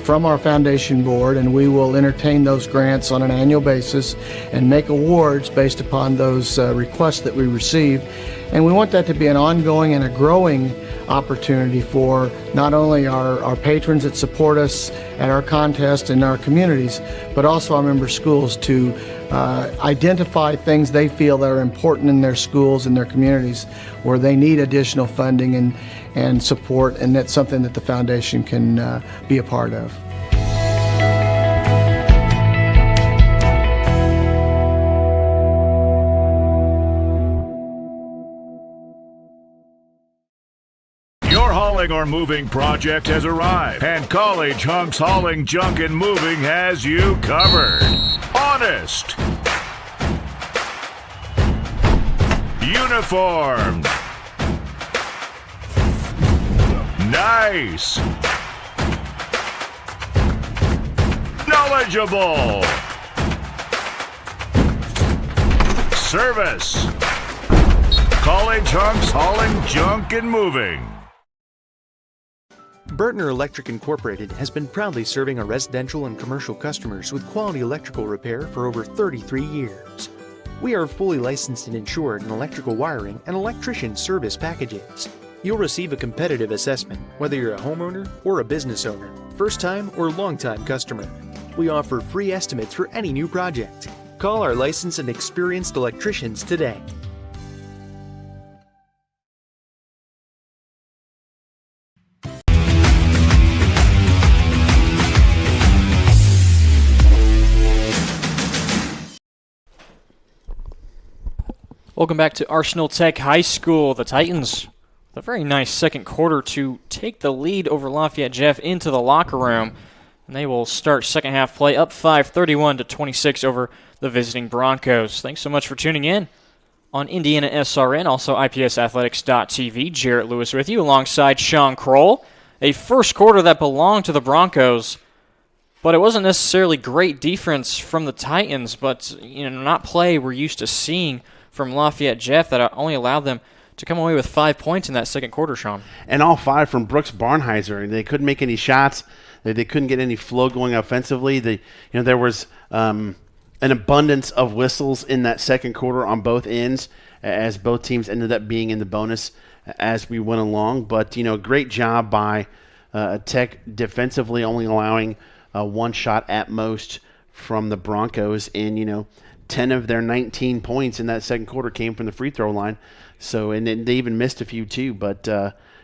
from our foundation board, and we will entertain those grants on an annual basis and make awards based upon those requests that we receive. And we want that to be an ongoing and a growing opportunity for not only our patrons that support us at our contest and our communities, but also our member schools to identify things they feel that are important in their schools and their communities where they need additional funding and support, and that's something that the foundation can be a part of. Or moving project has arrived, and College Hunks Hauling, Junk, and Moving has you covered. Honest, uniformed, nice, knowledgeable, service. College Hunks Hauling, Junk, and Moving. Burtner Electric Incorporated has been proudly serving our residential and commercial customers with quality electrical repair for over 33 years. We are fully licensed and insured in electrical wiring and electrician service packages. You'll receive a competitive assessment whether you're a homeowner or a business owner, first-time or long-time customer. We offer free estimates for any new project. Call our licensed and experienced electricians today. Welcome back to Arsenal Tech High School. The Titans, with a very nice second quarter to take the lead over Lafayette Jeff into the locker room. And they will start second half play up 5, 31-26 over the visiting Broncos. Thanks so much for tuning in on IndianaSRN, also IPSathletics.tv. Jarrett Lewis with you alongside Sean Kroll. A first quarter that belonged to the Broncos, but it wasn't necessarily great defense from the Titans, but not play we're used to seeing from Lafayette Jeff that only allowed them to come away with 5 points in that second quarter, Sean. And all 5 from Brooks Barnheiser. They couldn't make any shots. They couldn't get any flow going offensively. There was an abundance of whistles in that second quarter on both ends, as both teams ended up being in the bonus as we went along. But, great job by Tech defensively, only allowing 1 shot at most from the Broncos. And, 10 of their 19 points in that second quarter came from the free throw line. So, and they even missed a few too. But,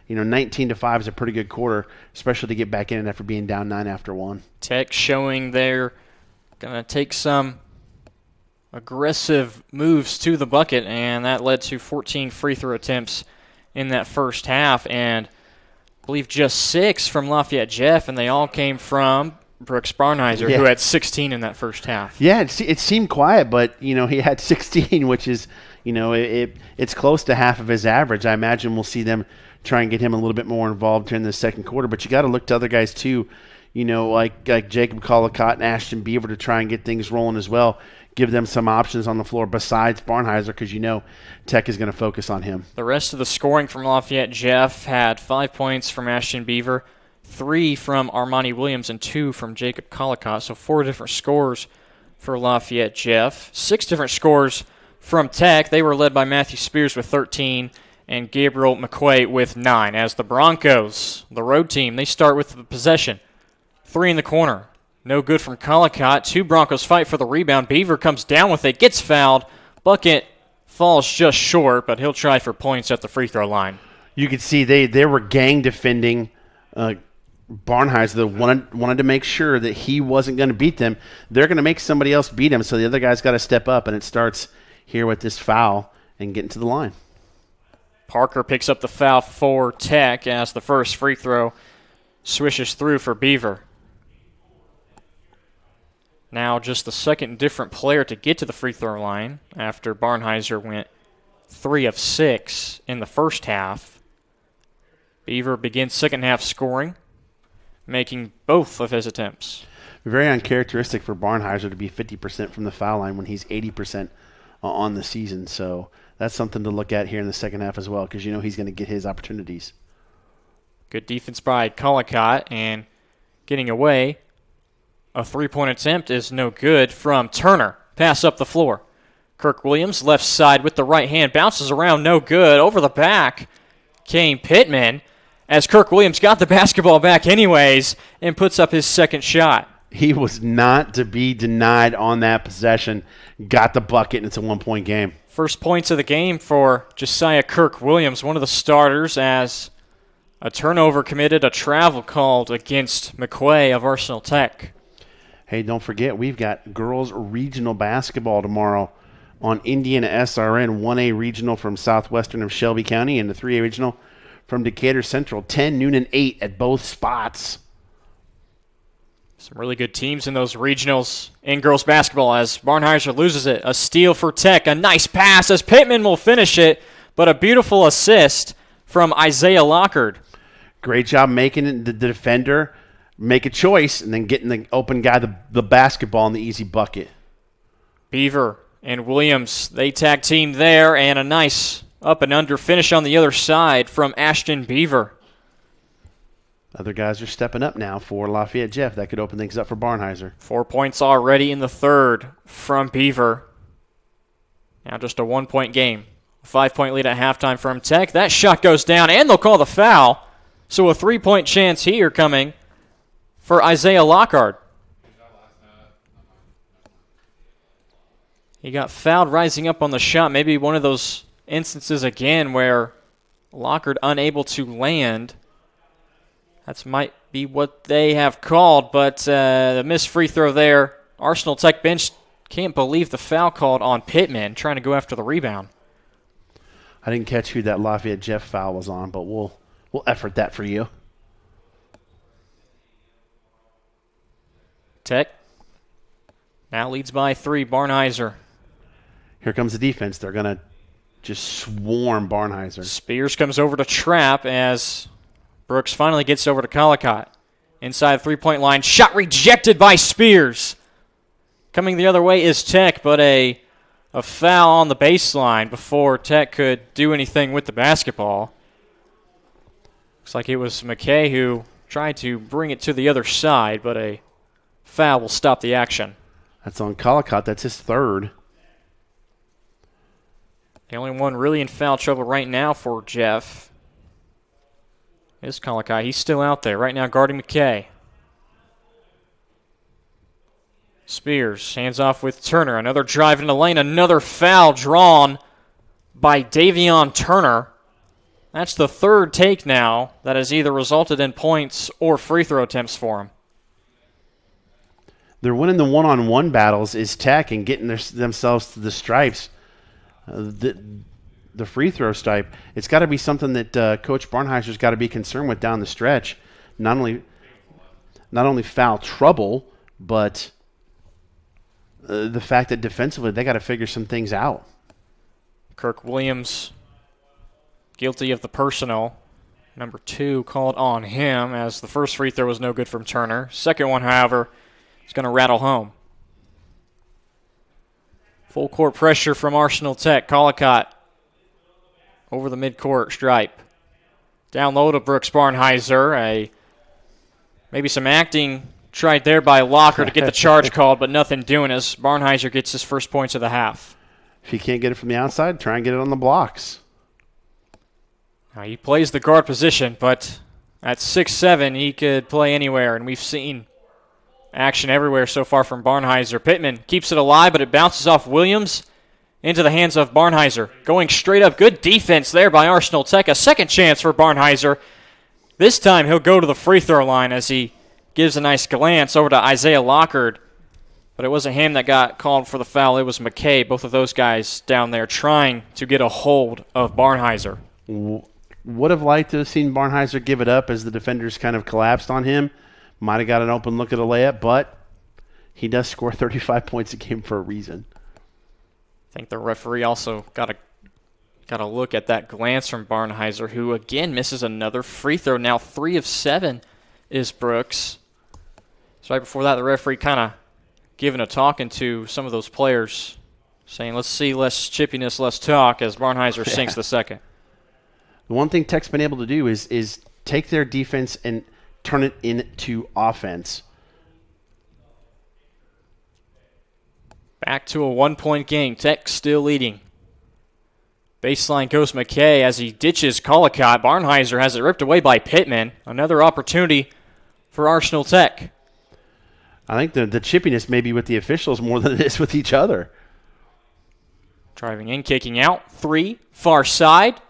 19-5 is a pretty good quarter, especially to get back in after being down 9 after 1. Tech showing they're going to take some aggressive moves to the bucket, and that led to 14 free throw attempts in that first half, and I believe just 6 from Lafayette Jeff, and they all came from Brooks Barnheiser, who had 16 in that first half. Yeah, it seemed quiet, but, he had 16, which is, it's close to half of his average. I imagine we'll see them try and get him a little bit more involved during the second quarter, but you got to look to other guys too, like Jacob Collicott and Ashton Beaver to try and get things rolling as well. Give them some options on the floor besides Barnheiser, because Tech is going to focus on him. The rest of the scoring from Lafayette Jeff had 5 points from Ashton Beaver, 3 from Armani Williams, and 2 from Jacob Collicott. So 4 different scores for Lafayette Jeff. 6 different scores from Tech. They were led by Matthew Spears with 13 and Gabriel McQuay with 9. As the Broncos, the road team, they start with the possession. 3 in the corner. No good from Collicott. 2 Broncos fight for the rebound. Beaver comes down with it, gets fouled. Bucket falls just short, but he'll try for points at the free throw line. You could see they were gang defending Barnheiser. Wanted to make sure that he wasn't going to beat them. They're going to make somebody else beat him, so the other guy's got to step up, and it starts here with this foul and getting to the line. Parker picks up the foul for Tech as the first free throw swishes through for Beaver. Now just the second different player to get to the free throw line after Barnheiser went 3 of 6 in the first half. Beaver begins second half scoring, making both of his attempts. Very uncharacteristic for Barnheiser to be 50% from the foul line when he's 80% on the season. So that's something to look at here in the second half as well, because he's going to get his opportunities. Good defense by Collicott, and getting away. A 3-point attempt is no good from Turner. Pass up the floor. Kirk Williams, left side with the right hand, bounces around, no good. Over the back came Pittman, as Kirk Williams got the basketball back anyways and puts up his second shot. He was not to be denied on that possession. Got the bucket, and it's a 1-point game. First points of the game for Josiah Kirk Williams, one of the starters, as a turnover committed, a travel called against McQuay of Arsenal Tech. Hey, don't forget, we've got girls regional basketball tomorrow on IndianaSRN, 1A regional from Southwestern of Shelby County and the 3A regional from Decatur Central, 10, noon, and 8 at both spots. Some really good teams in those regionals in girls basketball as Barnheiser loses it. A steal for Tech, a nice pass as Pittman will finish it, but a beautiful assist from Isaiah Lockard. Great job making the defender make a choice and then getting the open guy the basketball in the easy bucket. Beaver and Williams, they tag team there, and a nice up and under finish on the other side from Ashton Beaver. Other guys are stepping up now for Lafayette Jeff. That could open things up for Barnheiser. 4 points already in the third from Beaver. Now just a 1-point game. 5-point lead at halftime from Tech. That shot goes down, and they'll call the foul. So a 3-point chance here coming for Isaiah Lockard. He got fouled rising up on the shot. Maybe one of those instances again where Lockard unable to land. That might be what they have called, but the missed free throw there. Arsenal Tech bench can't believe the foul called on Pittman trying to go after the rebound. I didn't catch who that Lafayette Jeff foul was on, but we'll effort that for you. Tech now leads by 3. Barnheiser. Here comes the defense. They're going to just swarm Barnheiser. Spears comes over to trap as Brooks finally gets over to Collicott. Inside 3-point line. Shot rejected by Spears. Coming the other way is Tech, but a a foul on the baseline before Tech could do anything with the basketball. Looks like it was McKay who tried to bring it to the other side, but a foul will stop the action. That's on Collicott. That's his third. The only one really in foul trouble right now for Jeff is Collicott. He's still out there right now guarding McKay. Spears hands off with Turner. Another drive in the lane. Another foul drawn by Davion Turner. That's the third take now that has either resulted in points or free throw attempts for him. They're winning the one-on-one battles is Tech and getting themselves to the stripes. The free throw stripe. It's got to be something that Coach Barnheiser's got to be concerned with down the stretch. Not only foul trouble, but the fact that defensively they got to figure some things out. Kirk Williams guilty of the personal. Number 2 called on him as the first free throw was no good from Turner. Second one, however, is going to rattle home. Full court pressure from Arsenal Tech. Collicott over the midcourt stripe. Down low to Brooks Barnhizer. Maybe some acting tried there by Locker to get the charge called, but nothing doing as Barnhizer gets his first points of the half. If he can't get it from the outside, try and get it on the blocks. Now he plays the guard position, but at 6'7", he could play anywhere, and we've seen action everywhere so far from Barnhizer. Pittman keeps it alive, but it bounces off Williams into the hands of Barnhizer. Going straight up. Good defense there by Arsenal Tech. A second chance for Barnhizer. This time he'll go to the free throw line as he gives a nice glance over to Isaiah Lockard. But it wasn't him that got called for the foul. It was McKay. Both of those guys down there trying to get a hold of Barnhizer. Would have liked to have seen Barnhizer give it up as the defenders kind of collapsed on him. Might have got an open look at a layup, but he does score 35 points a game for a reason. I think the referee also got a look at that glance from Barnhizer, who again misses another free throw. Now 3 of 7 is Brooks. So right before that, the referee kind of giving a talking to some of those players, saying, let's see less chippiness, less talk, as Barnhizer sinks the second. The one thing Tech's been able to do is take their defense and turn it into offense. Back to a 1-point game. Tech still leading. Baseline goes McKay as he ditches Collicott. Barnhizer has it ripped away by Pittman. Another opportunity for Arsenal Tech. I think the chippiness may be with the officials more than it is with each other. Driving in, kicking out. 3, far side.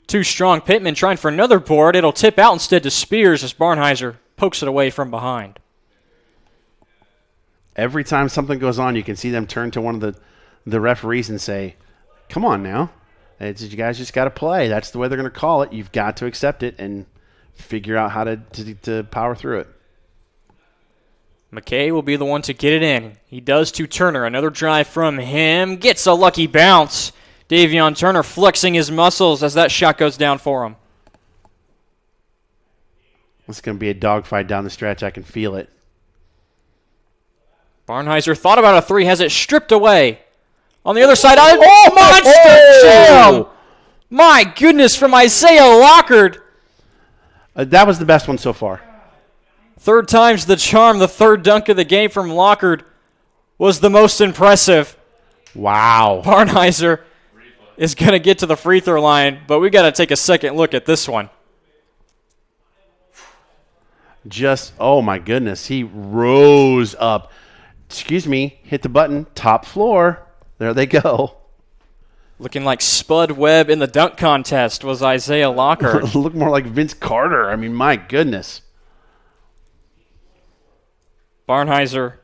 Too strong. Pittman trying for another board. It'll tip out instead to Spears as Barnhizer pokes it away from behind. Every time something goes on, you can see them turn to one of the referees and say, come on now. You guys just got to play. That's the way they're going to call it. You've got to accept it and figure out how to power through it. McKay will be the one to get it in. He does to Turner. Another drive from him. Gets a lucky bounce. Davion Turner flexing his muscles as that shot goes down for him. It's going to be a dogfight down the stretch. I can feel it. Barnhizer thought about a 3, has it stripped away. On the other side, monster jam! My goodness, from Isaiah Lockard. That was the best one so far. Third time's the charm. The third dunk of the game from Lockard was the most impressive. Wow. Barnhizer is going to get to the free throw line, but we got to take a second look at this one. Oh my goodness, he rose up. Excuse me, hit the button, top floor. There they go. Looking like Spud Webb in the dunk contest was Isaiah Lockard. Look more like Vince Carter. I mean, my goodness. Barnhizer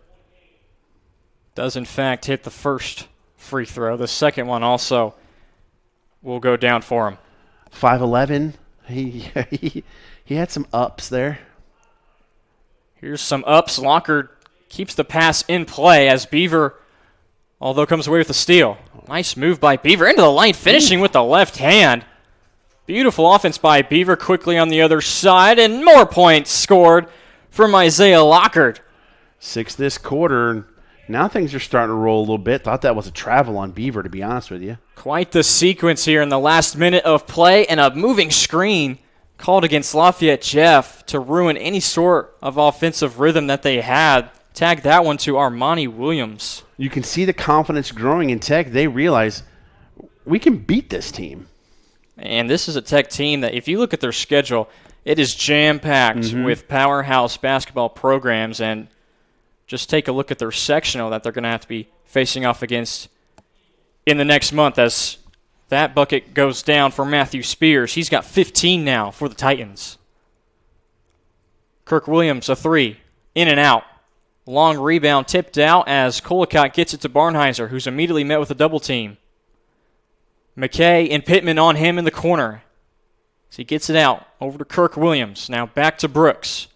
does in fact hit the first free throw. The second one also will go down for him. 5'11". He had some ups there. Here's some ups. Lockard keeps the pass in play as Beaver, although comes away with the steal. Nice move by Beaver into the lane, finishing with the left hand. Beautiful offense by Beaver quickly on the other side, and more points scored from Isaiah Lockard. 6 this quarter. Now things are starting to roll a little bit. Thought that was a travel on Beaver, to be honest with you. Quite the sequence here in the last minute of play, and a moving screen called against Lafayette Jeff to ruin any sort of offensive rhythm that they had. Tag that one to Armani Williams. You can see the confidence growing in Tech. They realize we can beat this team. And this is a Tech team that, if you look at their schedule, it is jam-packed with powerhouse basketball programs. And just take a look at their sectional that they're going to have to be facing off against in the next month as that bucket goes down for Matthew Spears. He's got 15 now for the Titans. Kirk Williams, a three, in and out. Long rebound tipped out as Colacott gets it to Barnheiser, who's immediately met with a double team. McKay and Pittman on him in the corner. So he gets it out over to Kirk Williams. Now back to Brooks.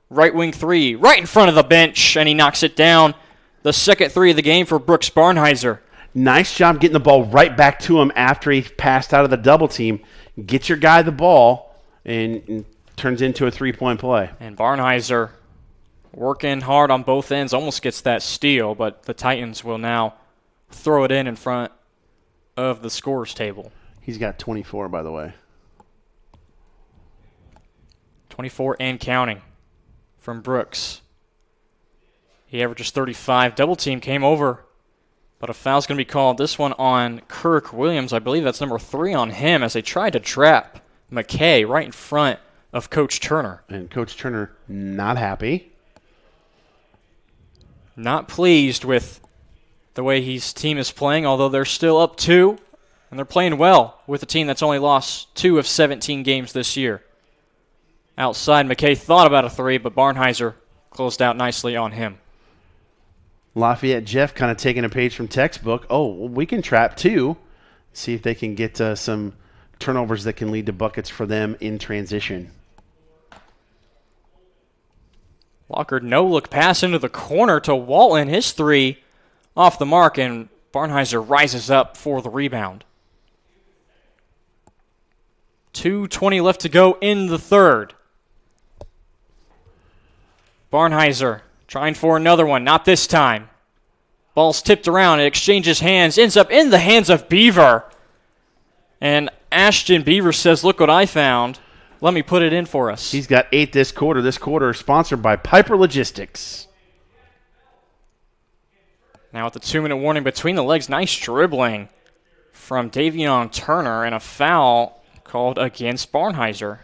Right wing three, right in front of the bench, and he knocks it down. The second three of the game for Brooks Barnheiser. Nice job getting the ball right back to him after he passed out of the double team. Get your guy the ball, and turns into a three-point play. And Barnheiser working hard on both ends, almost gets that steal, but the Titans will now throw it in front of the scorers table. He's got 24, by the way. 24 and counting from Brooks. He averages 35. Double team came over, but a foul's going to be called. This one on Kirk Williams. I believe that's number 3 on him as they tried to trap McKay right in front of Coach Turner. And Coach Turner not happy. Not pleased with the way his team is playing, although they're still up 2, and they're playing well with a team that's only lost 2 of 17 games this year. Outside, McKay thought about a 3, but Barnheiser closed out nicely on him. Lafayette Jeff kind of taking a page from textbook. Oh, we can trap too. See if they can get some turnovers that can lead to buckets for them in transition. Lockard no-look pass into the corner to Walton. His 3 off the mark, and Barnheiser rises up for the rebound. 2:20 left to go in the third. Barnheiser trying for another one, not this time. Ball's tipped around, it exchanges hands, ends up in the hands of Beaver. And Ashton Beaver says, look what I found. Let me put it in for us. He's got 8 this quarter. This quarter is sponsored by Piper Logistics. Now with the 2-minute warning between the legs, nice dribbling from Davion Turner, and a foul called against Barnheiser.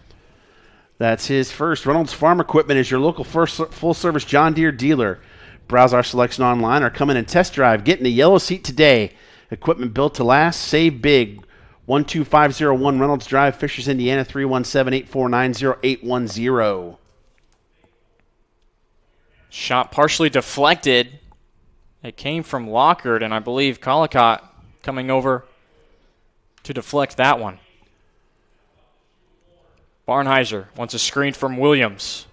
That's his first. Reynolds Farm Equipment is your local first full-service John Deere dealer. Browse our selection online or come in and test drive. Get in the yellow seat today. Equipment built to last. Save big. 12501 Reynolds Drive, Fishers, Indiana, 317-849-0810. Shot partially deflected. It came from Lockard, and I believe Colacott coming over to deflect that one. Barnheiser wants a screen from Williams.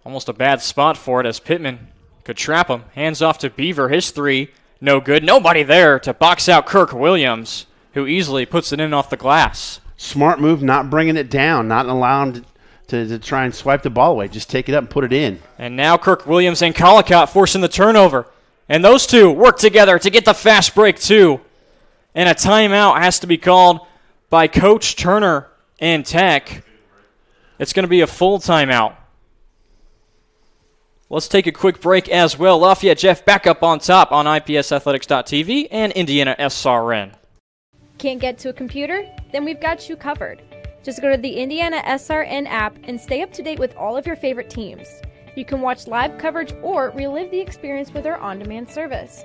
Almost a bad spot for it as Pittman could trap him. Hands off to Beaver. His 3, no good. Nobody there to box out Kirk Williams, who easily puts it in off the glass. Smart move, not bringing it down, not allowing him to try and swipe the ball away. Just take it up and put it in. And now Kirk Williams and Colacott forcing the turnover. And those two work together to get the fast break too. And a timeout has to be called by Coach Turner and Tech. It's going to be a full timeout. Let's take a quick break as well. Lafayette Jeff back up on top on IPSathletics.tv and IndianaSRN. Can't get to a computer? Then we've got you covered. Just go to the IndianaSRN app and stay up to date with all of your favorite teams. You can watch live coverage or relive the experience with our on-demand service.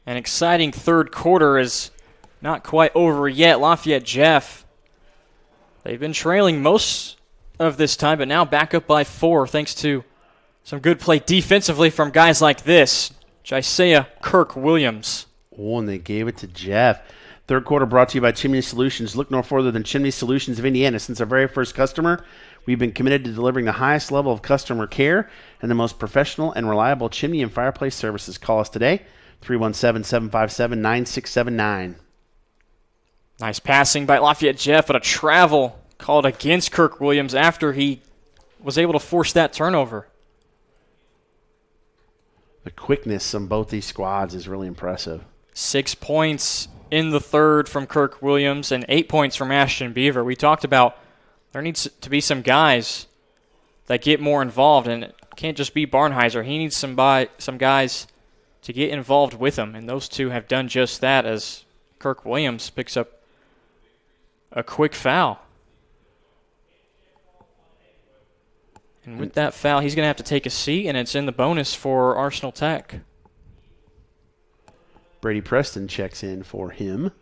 An exciting third quarter is not quite over yet. Lafayette Jeff, they've been trailing most of this time, but now back up by 4 thanks to some good play defensively from guys like this. Jisiah Kirk Williams. Oh, and they gave it to Jeff. Third quarter brought to you by Chimney Solutions. Look no further than Chimney Solutions of Indiana. Since our very first customer, we've been committed to delivering the highest level of customer care and the most professional and reliable chimney and fireplace services. Call us today, 317-757-9679. Nice passing by Lafayette Jeff, but a travel called against Kirk Williams after he was able to force that turnover. The quickness on both these squads is really impressive. 6 points in the third from Kirk Williams and 8 points from Ashton Beaver. We talked about there needs to be some guys that get more involved, and it can't just be Barnheiser. He needs some guys to get involved with him, and those two have done just that as Kirk Williams picks up a quick foul. And with that foul, he's going to have to take a seat, and it's in the bonus for Arsenal Tech. Brady Preston checks in for him.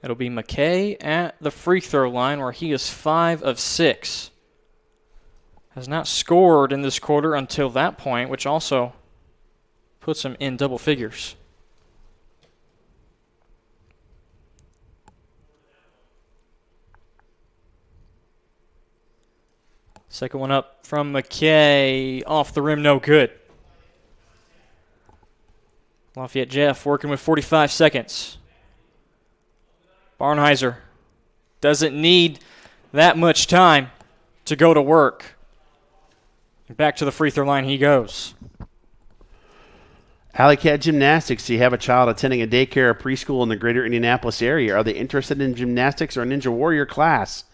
It'll be McKay at the free throw line where he is 5 of 6. Has not scored in this quarter until that point, which also puts him in double figures. Second one up from McKay. Off the rim, no good. Lafayette Jeff working with 45 seconds. Barnheiser doesn't need that much time to go to work. Back to the free throw line he goes. Alley Cat Gymnastics. Do you have a child attending a daycare or preschool in the greater Indianapolis area? Are they interested in gymnastics or a Ninja Warrior class?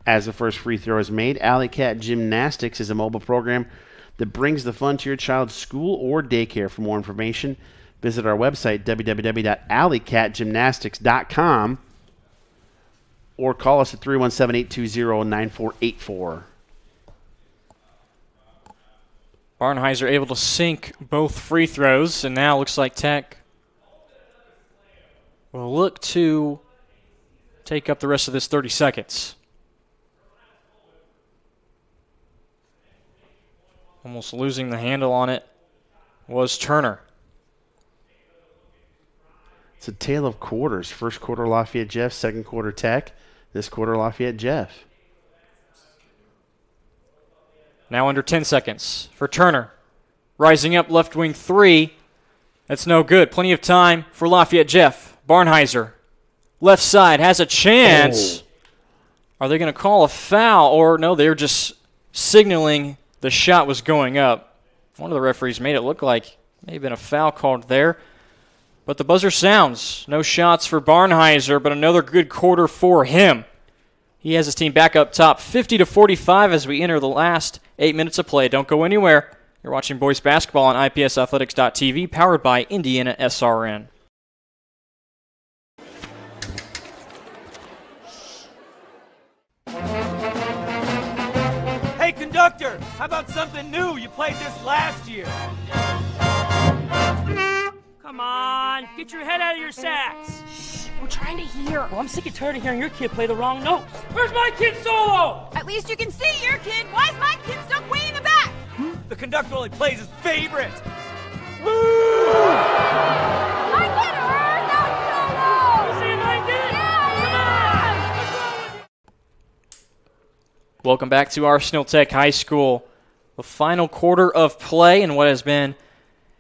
As the first free throw is made, Alley Cat Gymnastics is a mobile program that brings the fun to your child's school or daycare. For more information, visit our website, www.alleycatgymnastics.com, or call us at 317-820-9484. Barnheiser able to sink both free throws, and now looks like Tech will look to take up the rest of this 30 seconds. Almost losing the handle on it was Turner. It's a tale of quarters. First quarter Lafayette Jeff, second quarter Tech, this quarter Lafayette Jeff. Now under 10 seconds for Turner. Rising up left wing 3. That's no good. Plenty of time for Lafayette Jeff. Barnheiser, left side, has a chance. Are they going to call a foul? Or no, they're just signaling the shot was going up. One of the referees made it look like may have been a foul called there. But the buzzer sounds. No shots for Barnheiser, but another good quarter for him. He has his team back up top 50-45 as we enter the last 8 minutes of play. Don't go anywhere. You're watching boys basketball on IPSathletics.tv, powered by IndianaSRN. Hey, conductor, how about something new? You played this last year. Come on, get your head out of your sacks. Shh, we're trying to hear. Well, I'm sick and tired of hearing your kid play the wrong notes. Where's my kid solo? At least you can see your kid. Why is my kid stuck way in the back? The conductor only plays his favorite. My kid heard that solo! You saying I did? Yeah! Come on! Welcome back to Arsenal Tech High School. The final quarter of play in what has been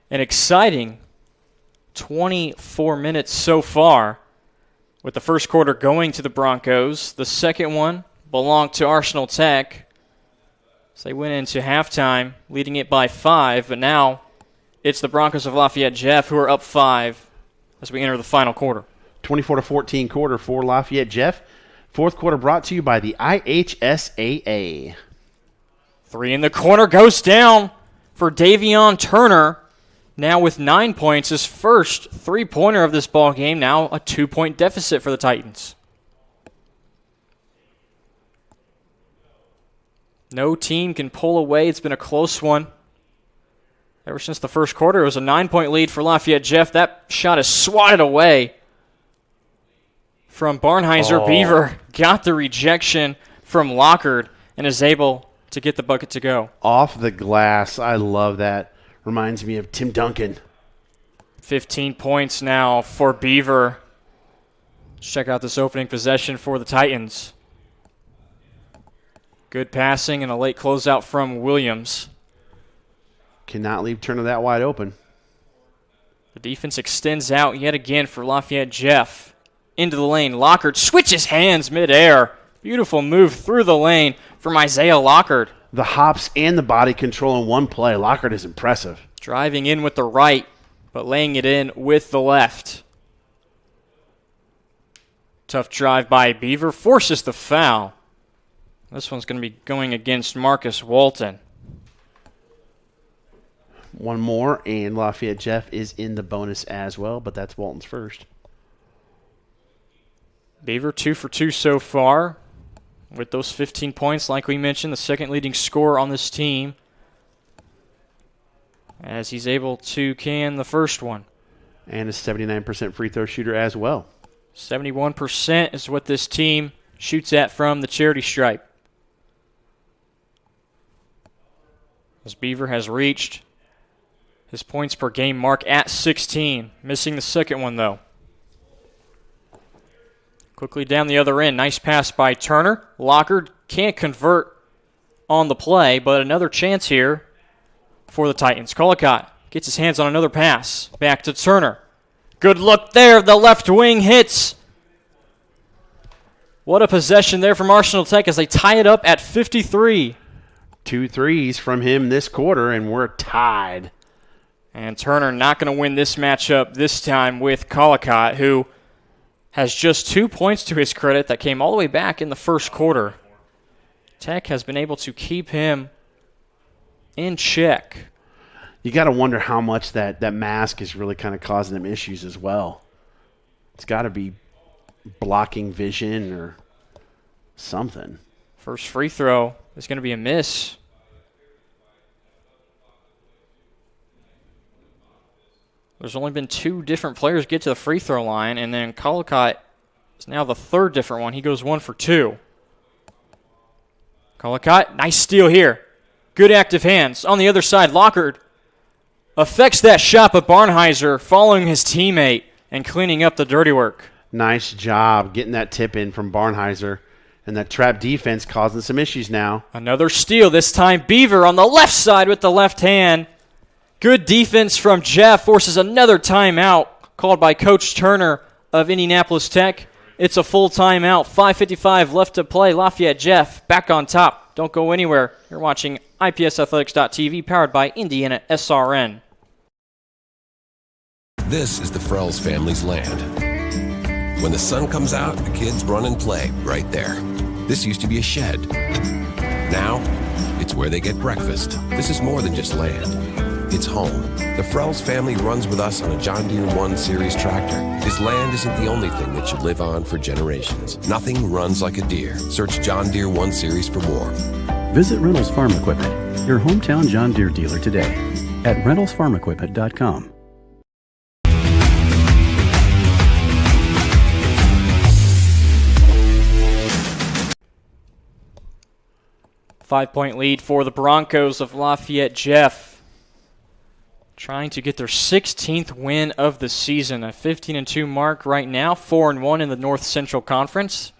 an exciting 24 minutes so far, with the first quarter going to the Broncos. The second one belonged to Arsenal Tech. So they went into halftime leading it by 5, but now it's the Broncos of Lafayette Jeff who are up 5 as we enter the final quarter. 24-14 quarter for Lafayette Jeff. Fourth quarter brought to you by the IHSAA. 3 in the corner goes down for Davion Turner. Now with 9 points, his first three-pointer of this ball game. Now a 2-point deficit for the Titans. No team can pull away. It's been a close one. Ever since the first quarter, it was a 9-point lead for Lafayette Jeff. That shot is swatted away from Barnheiser. Beaver got the rejection from Lockard and is able to get the bucket to go. Off the glass. I love that. Reminds me of Tim Duncan. 15 points now for Beaver. Let's check out this opening possession for the Titans. Good passing and a late closeout from Williams. Cannot leave Turner that wide open. The defense extends out yet again for Lafayette Jeff. Into the lane. Lockard switches hands midair. Beautiful move through the lane from Isaiah Lockard. The hops and the body control in one play. Lockard is impressive. Driving in with the right, but laying it in with the left. Tough drive by Beaver. Forces the foul. This one's going to be going against Marcus Walton. One more, and Lafayette Jeff is in the bonus as well, but that's Walton's first. Beaver 2 for 2 so far. With those 15 points, like we mentioned, the second leading scorer on this team. As he's able to can the first one. And a 79% free throw shooter as well. 71% is what this team shoots at from the charity stripe. As Beaver has reached his points per game mark at 16. Missing the second one, though. Quickly down the other end. Nice pass by Turner. Lockard can't convert on the play, but another chance here for the Titans. Collicott gets his hands on another pass. Back to Turner. Good look there. The left wing hits. What a possession there from Arsenal Tech as they tie it up at 53. 2 threes from him this quarter, and we're tied. And Turner not going to win this matchup this time with Collicott, who has just 2 points to his credit that came all the way back in the first quarter. Tech has been able to keep him in check. You got to wonder how much that mask is really kind of causing them issues as well. It's got to be blocking vision or something. First free throw is going to be a miss. There's only been 2 different players get to the free throw line, and then Collicott is now the third different one. He goes 1 for 2. Collicott, nice steal here. Good active hands. On the other side, Lockard affects that shot, but Barnheiser following his teammate and cleaning up the dirty work. Nice job getting that tip in from Barnheiser. And that trap defense causing some issues now. Another steal, this time Beaver on the left side with the left hand. Good defense from Jeff, forces another timeout called by Coach Turner of Indianapolis Tech. It's a full timeout, 5:55 left to play. Lafayette Jeff back on top. Don't go anywhere. You're watching IPSathletics.tv, powered by IndianaSRN. This is the Frells family's land. When the sun comes out, the kids run and play right there. This used to be a shed. Now, it's where they get breakfast. This is more than just land. It's home. The Frells family runs with us on a John Deere 1 Series tractor. His land isn't the only thing that should live on for generations. Nothing runs like a Deere. Search John Deere 1 Series for more. Visit Reynolds Farm Equipment, your hometown John Deere dealer today at reynoldsfarmequipment.com. Five-point lead for the Broncos of Lafayette Jeff. Trying to get their 16th win of the season. A 15-2 mark right now. 4-1 in the North Central Conference.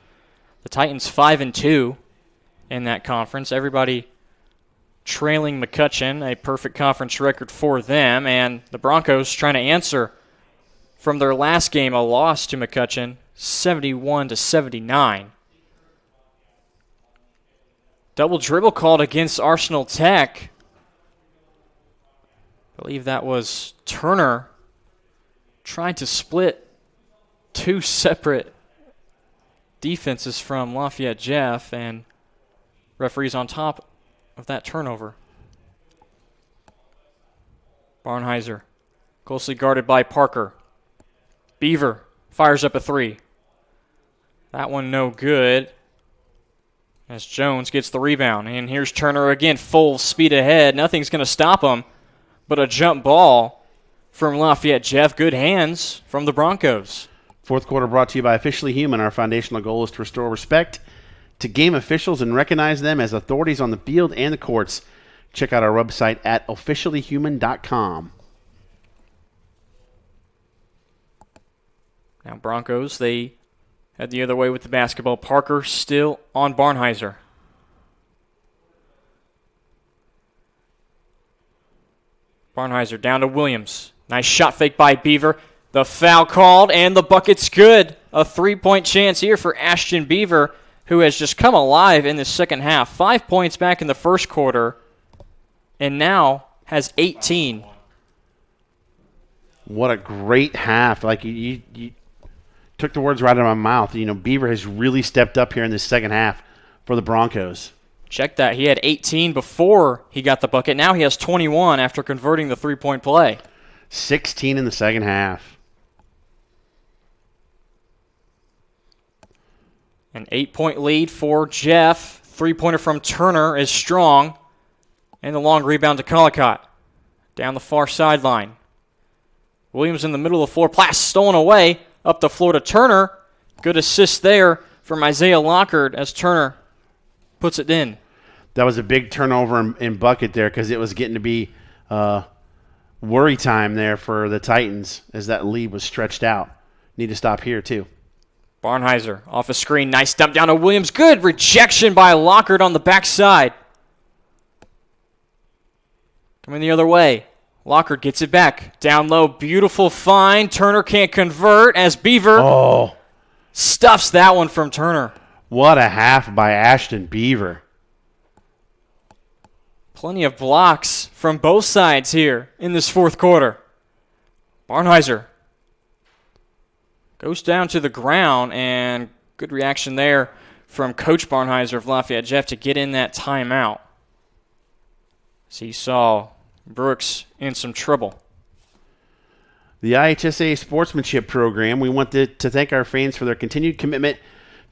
The Titans 5-2 in that conference. Everybody trailing McCutcheon. A perfect conference record for them. And the Broncos trying to answer from their last game, a loss to McCutcheon, 71-79. Double dribble called against Arsenal Tech. I believe that was Turner trying to split 2 separate defenses from Lafayette Jeff, and referees on top of that turnover. Barnheiser closely guarded by Parker. Beaver fires up a 3. That one no good. As Jones gets the rebound. And here's Turner again, full speed ahead. Nothing's going to stop him but a jump ball from Lafayette Jeff. Good hands from the Broncos. Fourth quarter brought to you by Officially Human. Our foundational goal is to restore respect to game officials and recognize them as authorities on the field and the courts. Check out our website at officiallyhuman.com. Now Broncos, they head the other way with the basketball. Parker still on Barnheiser. Barnheiser down to Williams. Nice shot fake by Beaver. The foul called, and the bucket's good. A 3-point chance here for Ashton Beaver, who has just come alive in the second half. 5 points back in the first quarter, and now has 18. What a great half. Like, you took the words right out of my mouth. You know, Beaver has really stepped up here in the second half for the Broncos. Check that. He had 18 before he got the bucket. Now he has 21 after converting the 3-point play. 16 in the second half. An 8-point lead for Jeff. 3-pointer from Turner is strong. And the long rebound to Collicott. Down the far sideline. Williams in the middle of the floor. Pass stolen away. Up the floor to Turner. Good assist there from Isaiah Lockhart as Turner puts it in. That was a big turnover in bucket there because it was getting to be worry time there for the Titans as that lead was stretched out. Need to stop here, too. Barnheiser off a screen. Nice dump down to Williams. Good rejection by Lockhart on the backside. Coming the other way. Lockhart gets it back. Down low. Beautiful find. Turner can't convert as Beaver stuffs that one from Turner. What a half by Ashton Beaver. Plenty of blocks from both sides here in this fourth quarter. Barnheiser goes down to the ground, and good reaction there from Coach Barnheiser of Lafayette Jeff to get in that timeout. So he saw Brooks in some trouble. The IHSA Sportsmanship Program, we want to thank our fans for their continued commitment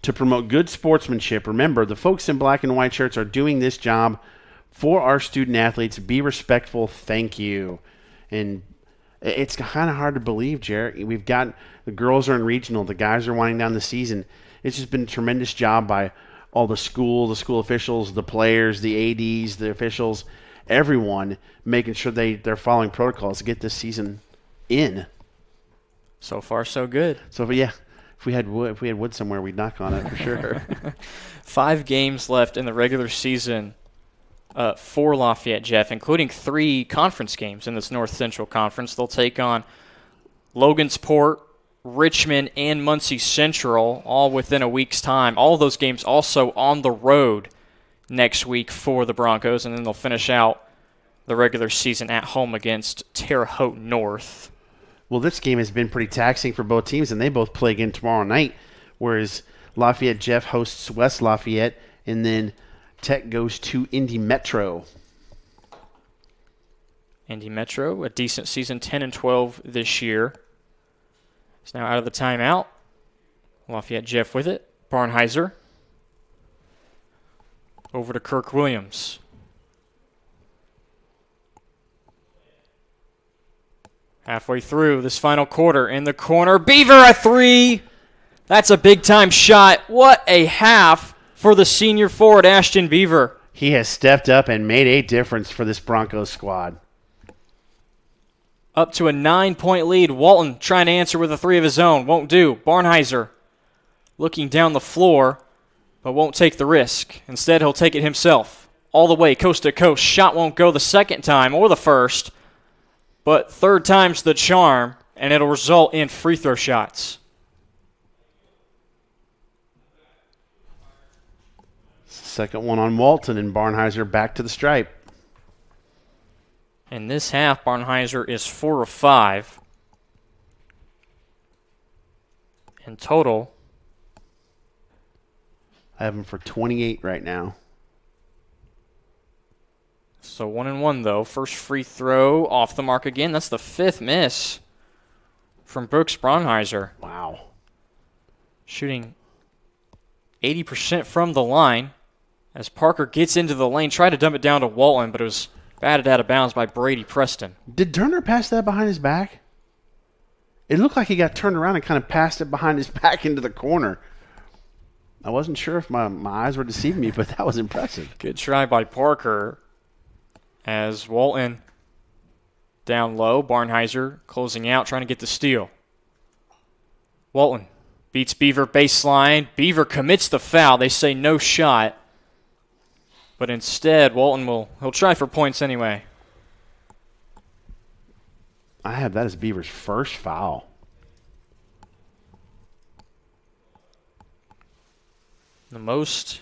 to promote good sportsmanship. Remember, the folks in black and white shirts are doing this job for our student athletes. Be respectful. Thank you. And it's kind of hard to believe, Jarrett. We've got the girls are in regional. The guys are winding down the season. It's just been a tremendous job by all the school officials, the players, the ADs, the officials, everyone making sure they're following protocols to get this season in. So far, so good. So, yeah. If we had wood somewhere, we'd knock on it for sure. 5 games left in the regular season for Lafayette Jeff, including 3 conference games in this North Central Conference. They'll take on Logansport, Richmond, and Muncie Central all within a week's time. All of those games also on the road next week for the Broncos, and then they'll finish out the regular season at home against Terre Haute North. Well, this game has been pretty taxing for both teams, and they both play again tomorrow night, whereas Lafayette Jeff hosts West Lafayette, and then Tech goes to Indy Metro. Indy Metro, a decent season, 10-12 this year. It's now out of the timeout. Lafayette Jeff with it. Barnheiser. Over to Kirk Williams. Halfway through this final quarter in the corner. Beaver a 3. That's a big-time shot. What a half for the senior forward, Ashton Beaver. He has stepped up and made a difference for this Broncos squad. Up to a 9-point lead. Walton trying to answer with a 3 of his own. Won't do. Barnheiser looking down the floor, but won't take the risk. Instead, he'll take it himself. All the way, coast to coast. Shot won't go the second time or the first, but third time's the charm, and it'll result in free throw shots. Second one on Walton, and Barnheiser back to the stripe. In this half, Barnheiser is 4 of 5. In total, I have him for 28 right now. So 1-1 though. First free throw off the mark again. That's the 5th miss from Brooks Barnheiser. Wow. Shooting 80% from the line as Parker gets into the lane. Tried to dump it down to Walton, but it was batted out of bounds by Brady Preston. Did Turner pass that behind his back? It looked like he got turned around and kind of passed it behind his back into the corner. I wasn't sure if my eyes were deceiving me, but that was impressive. Good try by Parker as Walton down low. Barnheiser closing out, trying to get the steal. Walton beats Beaver baseline. Beaver commits the foul. They say no shot. But instead, Walton he'll try for points anyway. I have that as Beaver's first foul. The most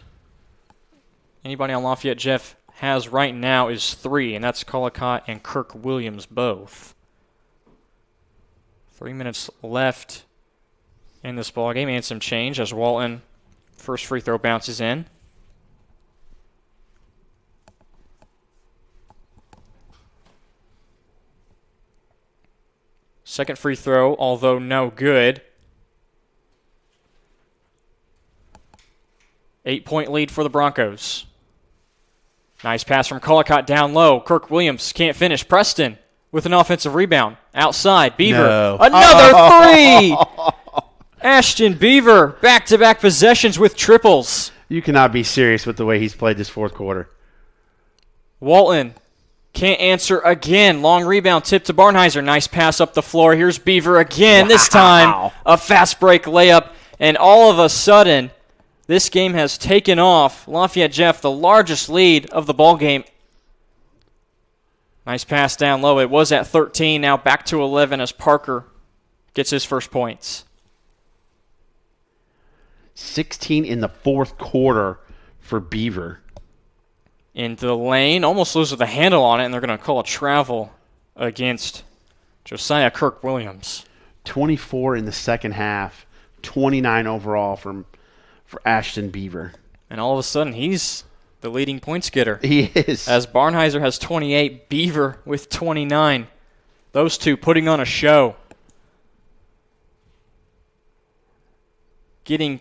anybody on Lafayette Jeff has right now is 3, and that's Collicott and Kirk Williams both. 3 minutes left in this ball game, and some change as Walton, first free throw bounces in. Second free throw, although no good. 8-point lead for the Broncos. Nice pass from Collicott down low. Kirk Williams can't finish. Preston with an offensive rebound. Outside, Beaver. No. Another 3! Ashton Beaver, back-to-back possessions with triples. You cannot be serious with the way he's played this fourth quarter. Walton can't answer again. Long rebound tip to Barnheiser. Nice pass up the floor. Here's Beaver again. Wow. This time a fast break layup. And all of a sudden, this game has taken off. Lafayette Jeff, the largest lead of the ball game. Nice pass down low. It was at 13. Now back to 11 as Parker gets his first points. 16 in the fourth quarter for Beaver. Into the lane. Almost loses the handle on it, and they're going to call a travel against Josiah Kirk Williams. 24 in the second half. 29 overall for Ashton Beaver. And all of a sudden, he's the leading points getter. He is. As Barnheiser has 28, Beaver with 29. Those two putting on a show. Getting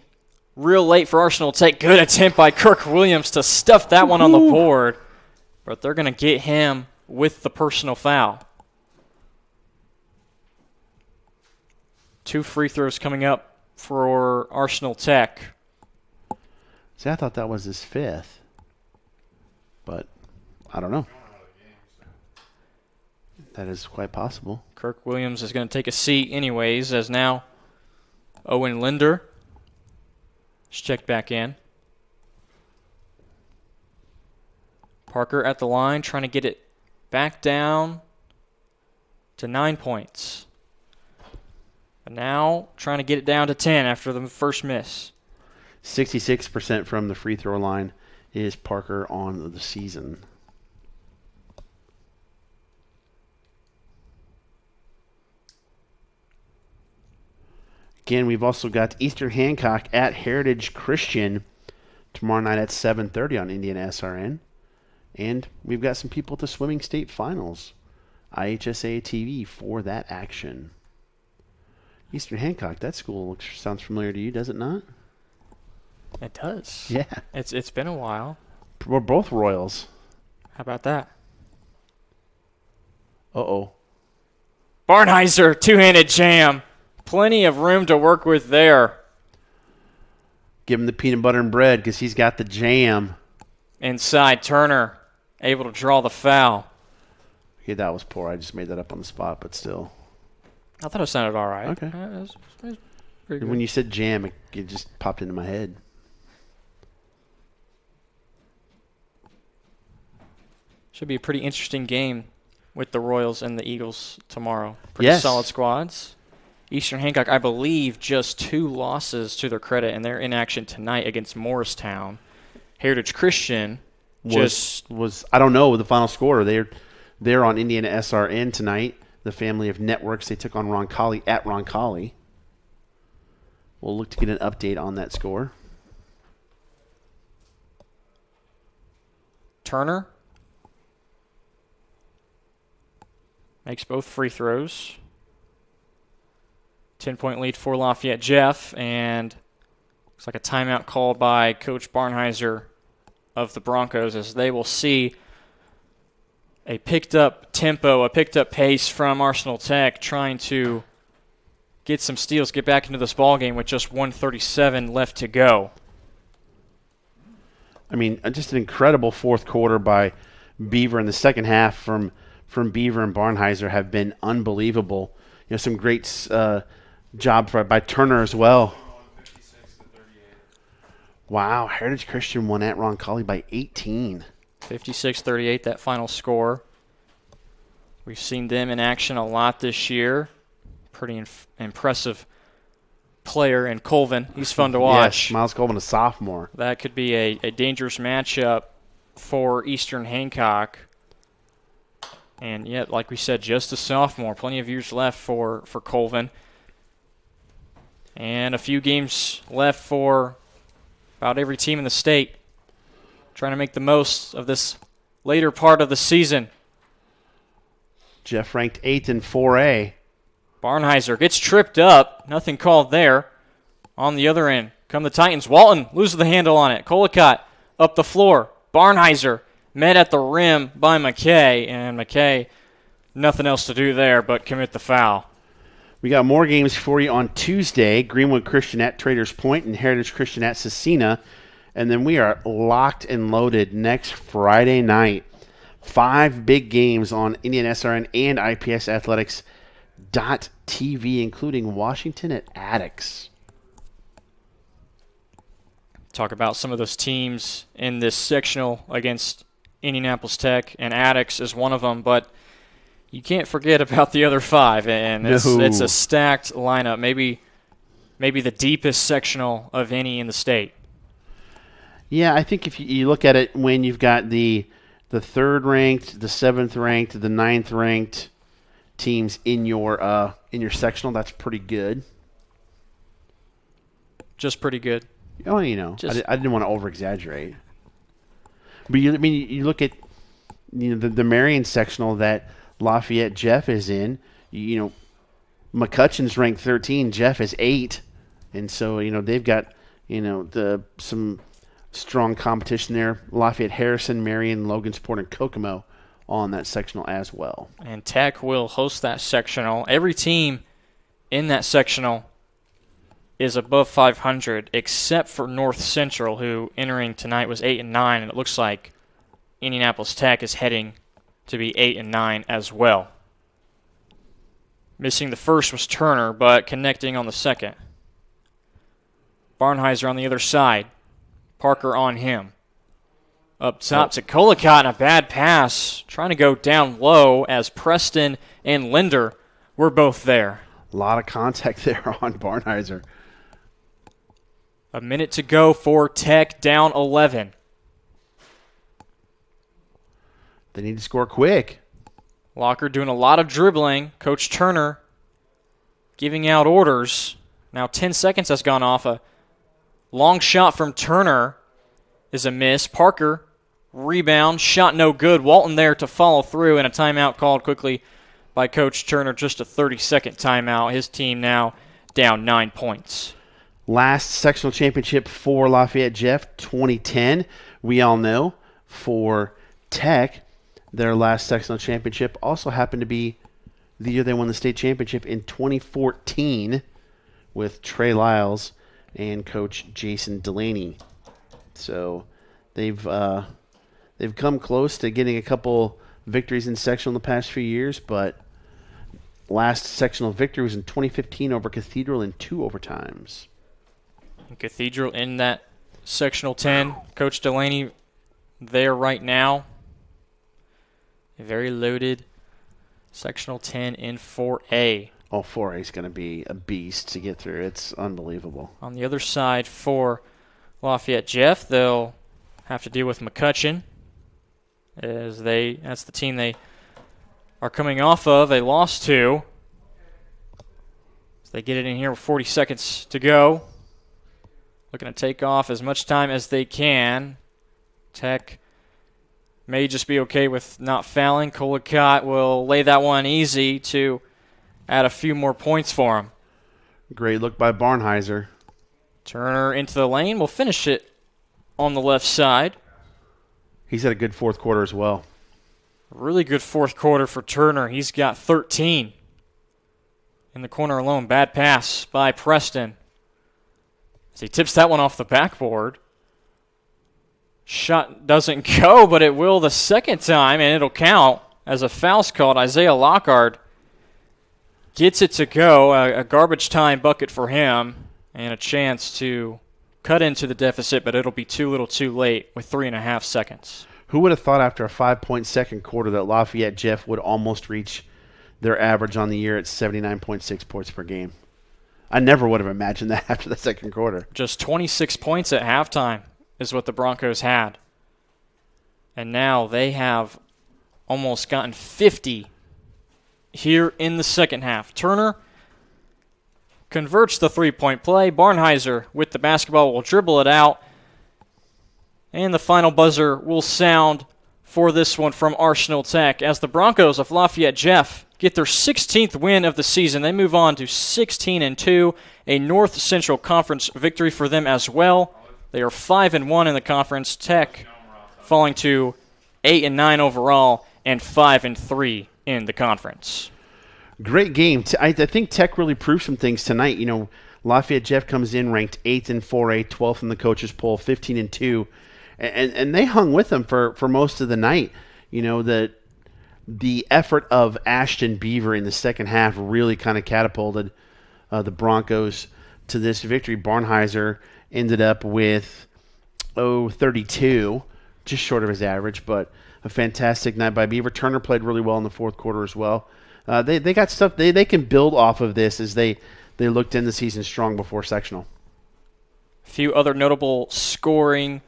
real late for Arsenal. Take good attempt by Kirk Williams to stuff that one on the board. But they're going to get him with the personal foul. 2 free throws coming up for Arsenal Tech. See, I thought that was his 5th. But I don't know. That is quite possible. Kirk Williams is going to take a seat anyways, as now Owen Linder is checked back in. Parker at the line, trying to get it back down to 9 points. But now trying to get it down to 10 after the first miss. 66% from the free throw line is Parker on the season. Again, we've also got Eastern Hancock at Heritage Christian tomorrow night at 7:30 on IndianaSRN. And we've got some people at the Swimming State Finals, IHSA TV, for that action. Eastern Hancock, that school sounds familiar to you, does it not? It does. Yeah. It's been a while. We're both Royals. How about that? Uh-oh. Barnheiser, two-handed jam. Plenty of room to work with there. Give him the peanut butter and bread because he's got the jam. Inside, Turner able to draw the foul. Okay, that was poor. I just made that up on the spot, but still. I thought it sounded all right. Okay. It was pretty good. When you said jam, it just popped into my head. Should be a pretty interesting game with the Royals and the Eagles tomorrow. Pretty solid squads. Eastern Hancock, I believe, just 2 losses to their credit, and they're in action tonight against Morristown. Heritage Christian was I don't know the final score. They're on IndianaSRN tonight. The family of networks, they took on Roncalli at Roncalli. We'll look to get an update on that score. Turner makes both free throws. 10-point lead for Lafayette Jeff, and looks like a timeout called by Coach Barnheiser of the Broncos, as they will see a picked-up tempo, a picked-up pace from Arsenal Tech, trying to get some steals, get back into this ballgame with just 1:37 left to go. I mean, just an incredible fourth quarter by Beaver, in the second half from Beaver and Barnheiser have been unbelievable. You know, some great job by Turner as well. Wow, Heritage Christian won at Roncalli by 18. 56-38, that final score. We've seen them in action a lot this year. Pretty impressive player in Colvin. He's fun to watch. Yes, Miles Colvin, a sophomore. That could be a dangerous matchup for Eastern Hancock. And yet, like we said, just a sophomore. Plenty of years left for Colvin. And a few games left for about every team in the state. Trying to make the most of this later part of the season. Jeff ranked 8th in 4A. Barnheiser gets tripped up. Nothing called there. On the other end come the Titans. Walton loses the handle on it. Colacott up the floor. Barnheiser met at the rim by McKay. And McKay, nothing else to do there but commit the foul. We got more games for you on Tuesday. Greenwood Christian at Traders Point and Heritage Christian at Cecina. And then we are locked and loaded next Friday night. 5 big games on IndianaSRN and IPSathletics.tv, including Washington at Attucks. Talk about some of those teams in this sectional against Indianapolis Tech, and Attucks is one of them, but you can't forget about the other 5, and it's a stacked lineup, maybe the deepest sectional of any in the state. Yeah, I think if you look at it when you've got the 3rd ranked, the 7th ranked, the 9th ranked teams in your sectional, that's pretty good. Just pretty good. Oh, I didn't want to over-exaggerate. But you look at the Marion sectional that Lafayette Jeff is in. McCutcheon's ranked 13, Jeff is 8, and so they've got some strong competition there. Lafayette, Harrison, Marion, Logansport, and Kokomo on that sectional as well. And Tech will host that sectional. Every team in that sectional is above 500 except for North Central, who entering tonight was 8 and 9, and it looks like Indianapolis Tech is heading to be 8 and 9 as well. Missing the first was Turner, but connecting on the second. Barnheiser on the other side. Parker on him. Up top to Colacott, and a bad pass. Trying to go down low as Preston and Linder were both there. A lot of contact there on Barnheiser. A minute to go for Tech, down 11. They need to score quick. Locker doing a lot of dribbling. Coach Turner giving out orders. Now 10 seconds has gone off. A long shot from Turner is a miss. Parker, rebound, shot no good. Walton there to follow through, and a timeout called quickly by Coach Turner. Just a 30-second timeout. His team now down 9 points. Last sectional championship for Lafayette Jeff, 2010. We all know for Tech, their last sectional championship also happened to be the year they won the state championship in 2014 with Trey Lyles and Coach Jason Delaney. So they've come close to getting a couple victories in sectional in the past few years, but last sectional victory was in 2015 over Cathedral in 2 overtimes. Cathedral in that sectional 10. Coach Delaney there right now. A very loaded sectional 10 in 4A. Oh, 4A is going to be a beast to get through. It's unbelievable. On the other side for Lafayette Jeff, they'll have to deal with McCutcheon as that's the team they are coming off of. They lost to. So they get it in here with 40 seconds to go. Looking to take off as much time as they can. Tech may just be okay with not fouling. Colacott will lay that one easy to add a few more points for him. Great look by Barnheiser. Turner into the lane. Will finish it on the left side. He's had a good fourth quarter as well. Really good fourth quarter for Turner. He's got 13 in the corner alone. Bad pass by Preston. As he tips that one off the backboard. Shot doesn't go, but it will the second time, and it'll count as a foul's called. Isaiah Lockhart gets it to go. A garbage time bucket for him, and a chance to cut into the deficit, but it'll be too little too late with 3.5 seconds. Who would have thought after a 5-point second quarter that Lafayette Jeff would almost reach their average on the year at 79.6 points per game? I never would have imagined that after the second quarter. Just 26 points at halftime is what the Broncos had. And now they have almost gotten 50 here in the second half. Turner converts the three-point play. Barnheiser with the basketball will dribble it out. And the final buzzer will sound for this one from Arsenal Tech as the Broncos of Lafayette Jeff get their 16th win of the season. They move on to 16-2, a North Central Conference victory for them as well. They are 5-1 in the conference. Tech falling to 8-9 overall and 5-3 in the conference. Great game. I think Tech really proved some things tonight. You know, Lafayette Jeff comes in ranked 8th in 4A, 12th in the coaches poll, 15-2, and they hung with them for most of the night. You know, the effort of Ashton Beaver in the second half really kind of catapulted the Broncos to this victory. Barnheiser ended up with 32, just short of his average, but a fantastic night by Beaver. Turner played really well in the fourth quarter as well. They got stuff they can build off of this as they looked in the season strong before sectional. A few other notable scoring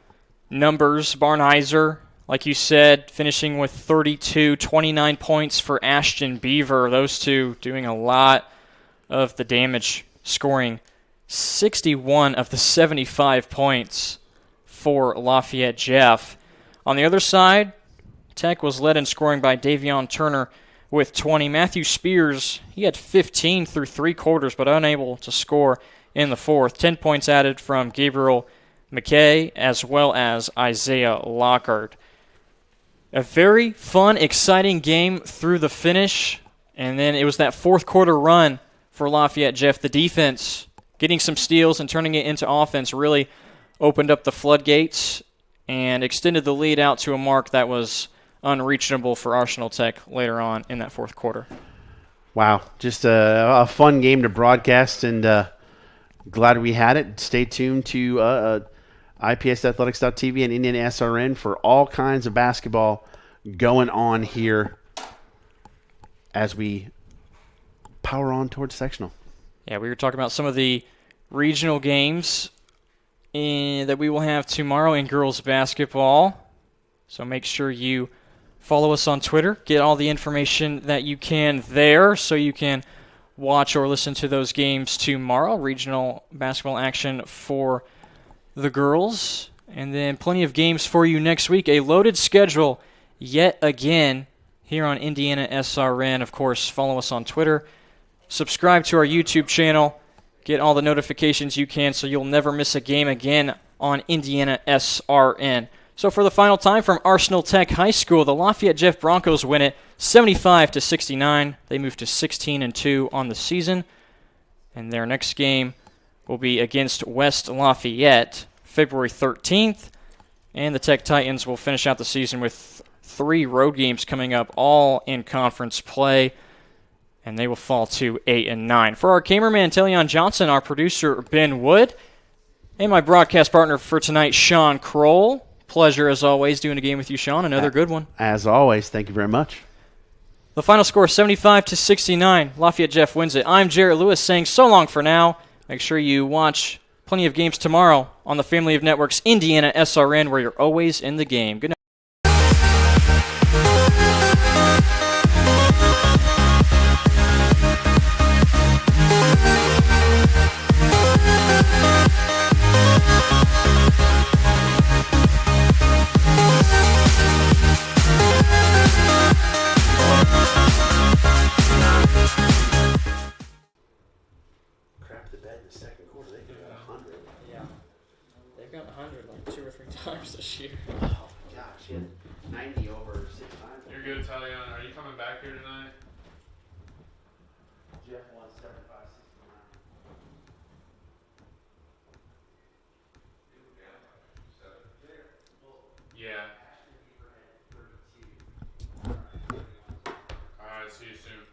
numbers. Barnheiser, like you said, finishing with 32, 29 points for Ashton Beaver. Those two doing a lot of the damage, scoring 61 of the 75 points for Lafayette Jeff. On the other side, Tech was led in scoring by Davion Turner with 20. Matthew Spears, he had 15 through three quarters, but unable to score in the fourth. 10 points added from Gabriel McKay as well as Isaiah Lockhart. A very fun, exciting game through the finish, and then it was that fourth quarter run for Lafayette Jeff. The defense getting some steals and turning it into offense really opened up the floodgates and extended the lead out to a mark that was unreachable for Arsenal Tech later on in that fourth quarter. Wow, just a fun game to broadcast, and glad we had it. Stay tuned to IPSathletics.tv and IndianaSRN for all kinds of basketball going on here as we power on towards sectional. Yeah, we were talking about some of the regional games that we will have tomorrow in girls basketball. So make sure you follow us on Twitter. Get all the information that you can there so you can watch or listen to those games tomorrow. Regional basketball action for the girls. And then plenty of games for you next week. A loaded schedule yet again here on Indiana SRN. Of course, follow us on Twitter. Subscribe to our YouTube channel. Get all the notifications you can so you'll never miss a game again on Indiana SRN. So for the final time from Arsenal Tech High School, the Lafayette Jeff Broncos win it 75-69. They move to 16-2 on the season. And their next game will be against West Lafayette February 13th. And the Tech Titans will finish out the season with 3 road games coming up, all in conference play. And they will fall to 8-9. For our cameraman, Tellion Johnson, our producer, Ben Wood, and my broadcast partner for tonight, Sean Kroll. Pleasure, as always, doing a game with you, Sean. Another good one. As always, thank you very much. The final score, 75-69. Lafayette Jeff wins it. I'm Jarrett Lewis saying so long for now. Make sure you watch plenty of games tomorrow on the Family of Networks Indiana SRN, where you're always in the game. Good night. Times this year. Oh, gosh, he had 90 over 6 times. You're good, Tellion. Are you coming back here tonight? Jeff won 75-69. Yeah. All right, see you soon.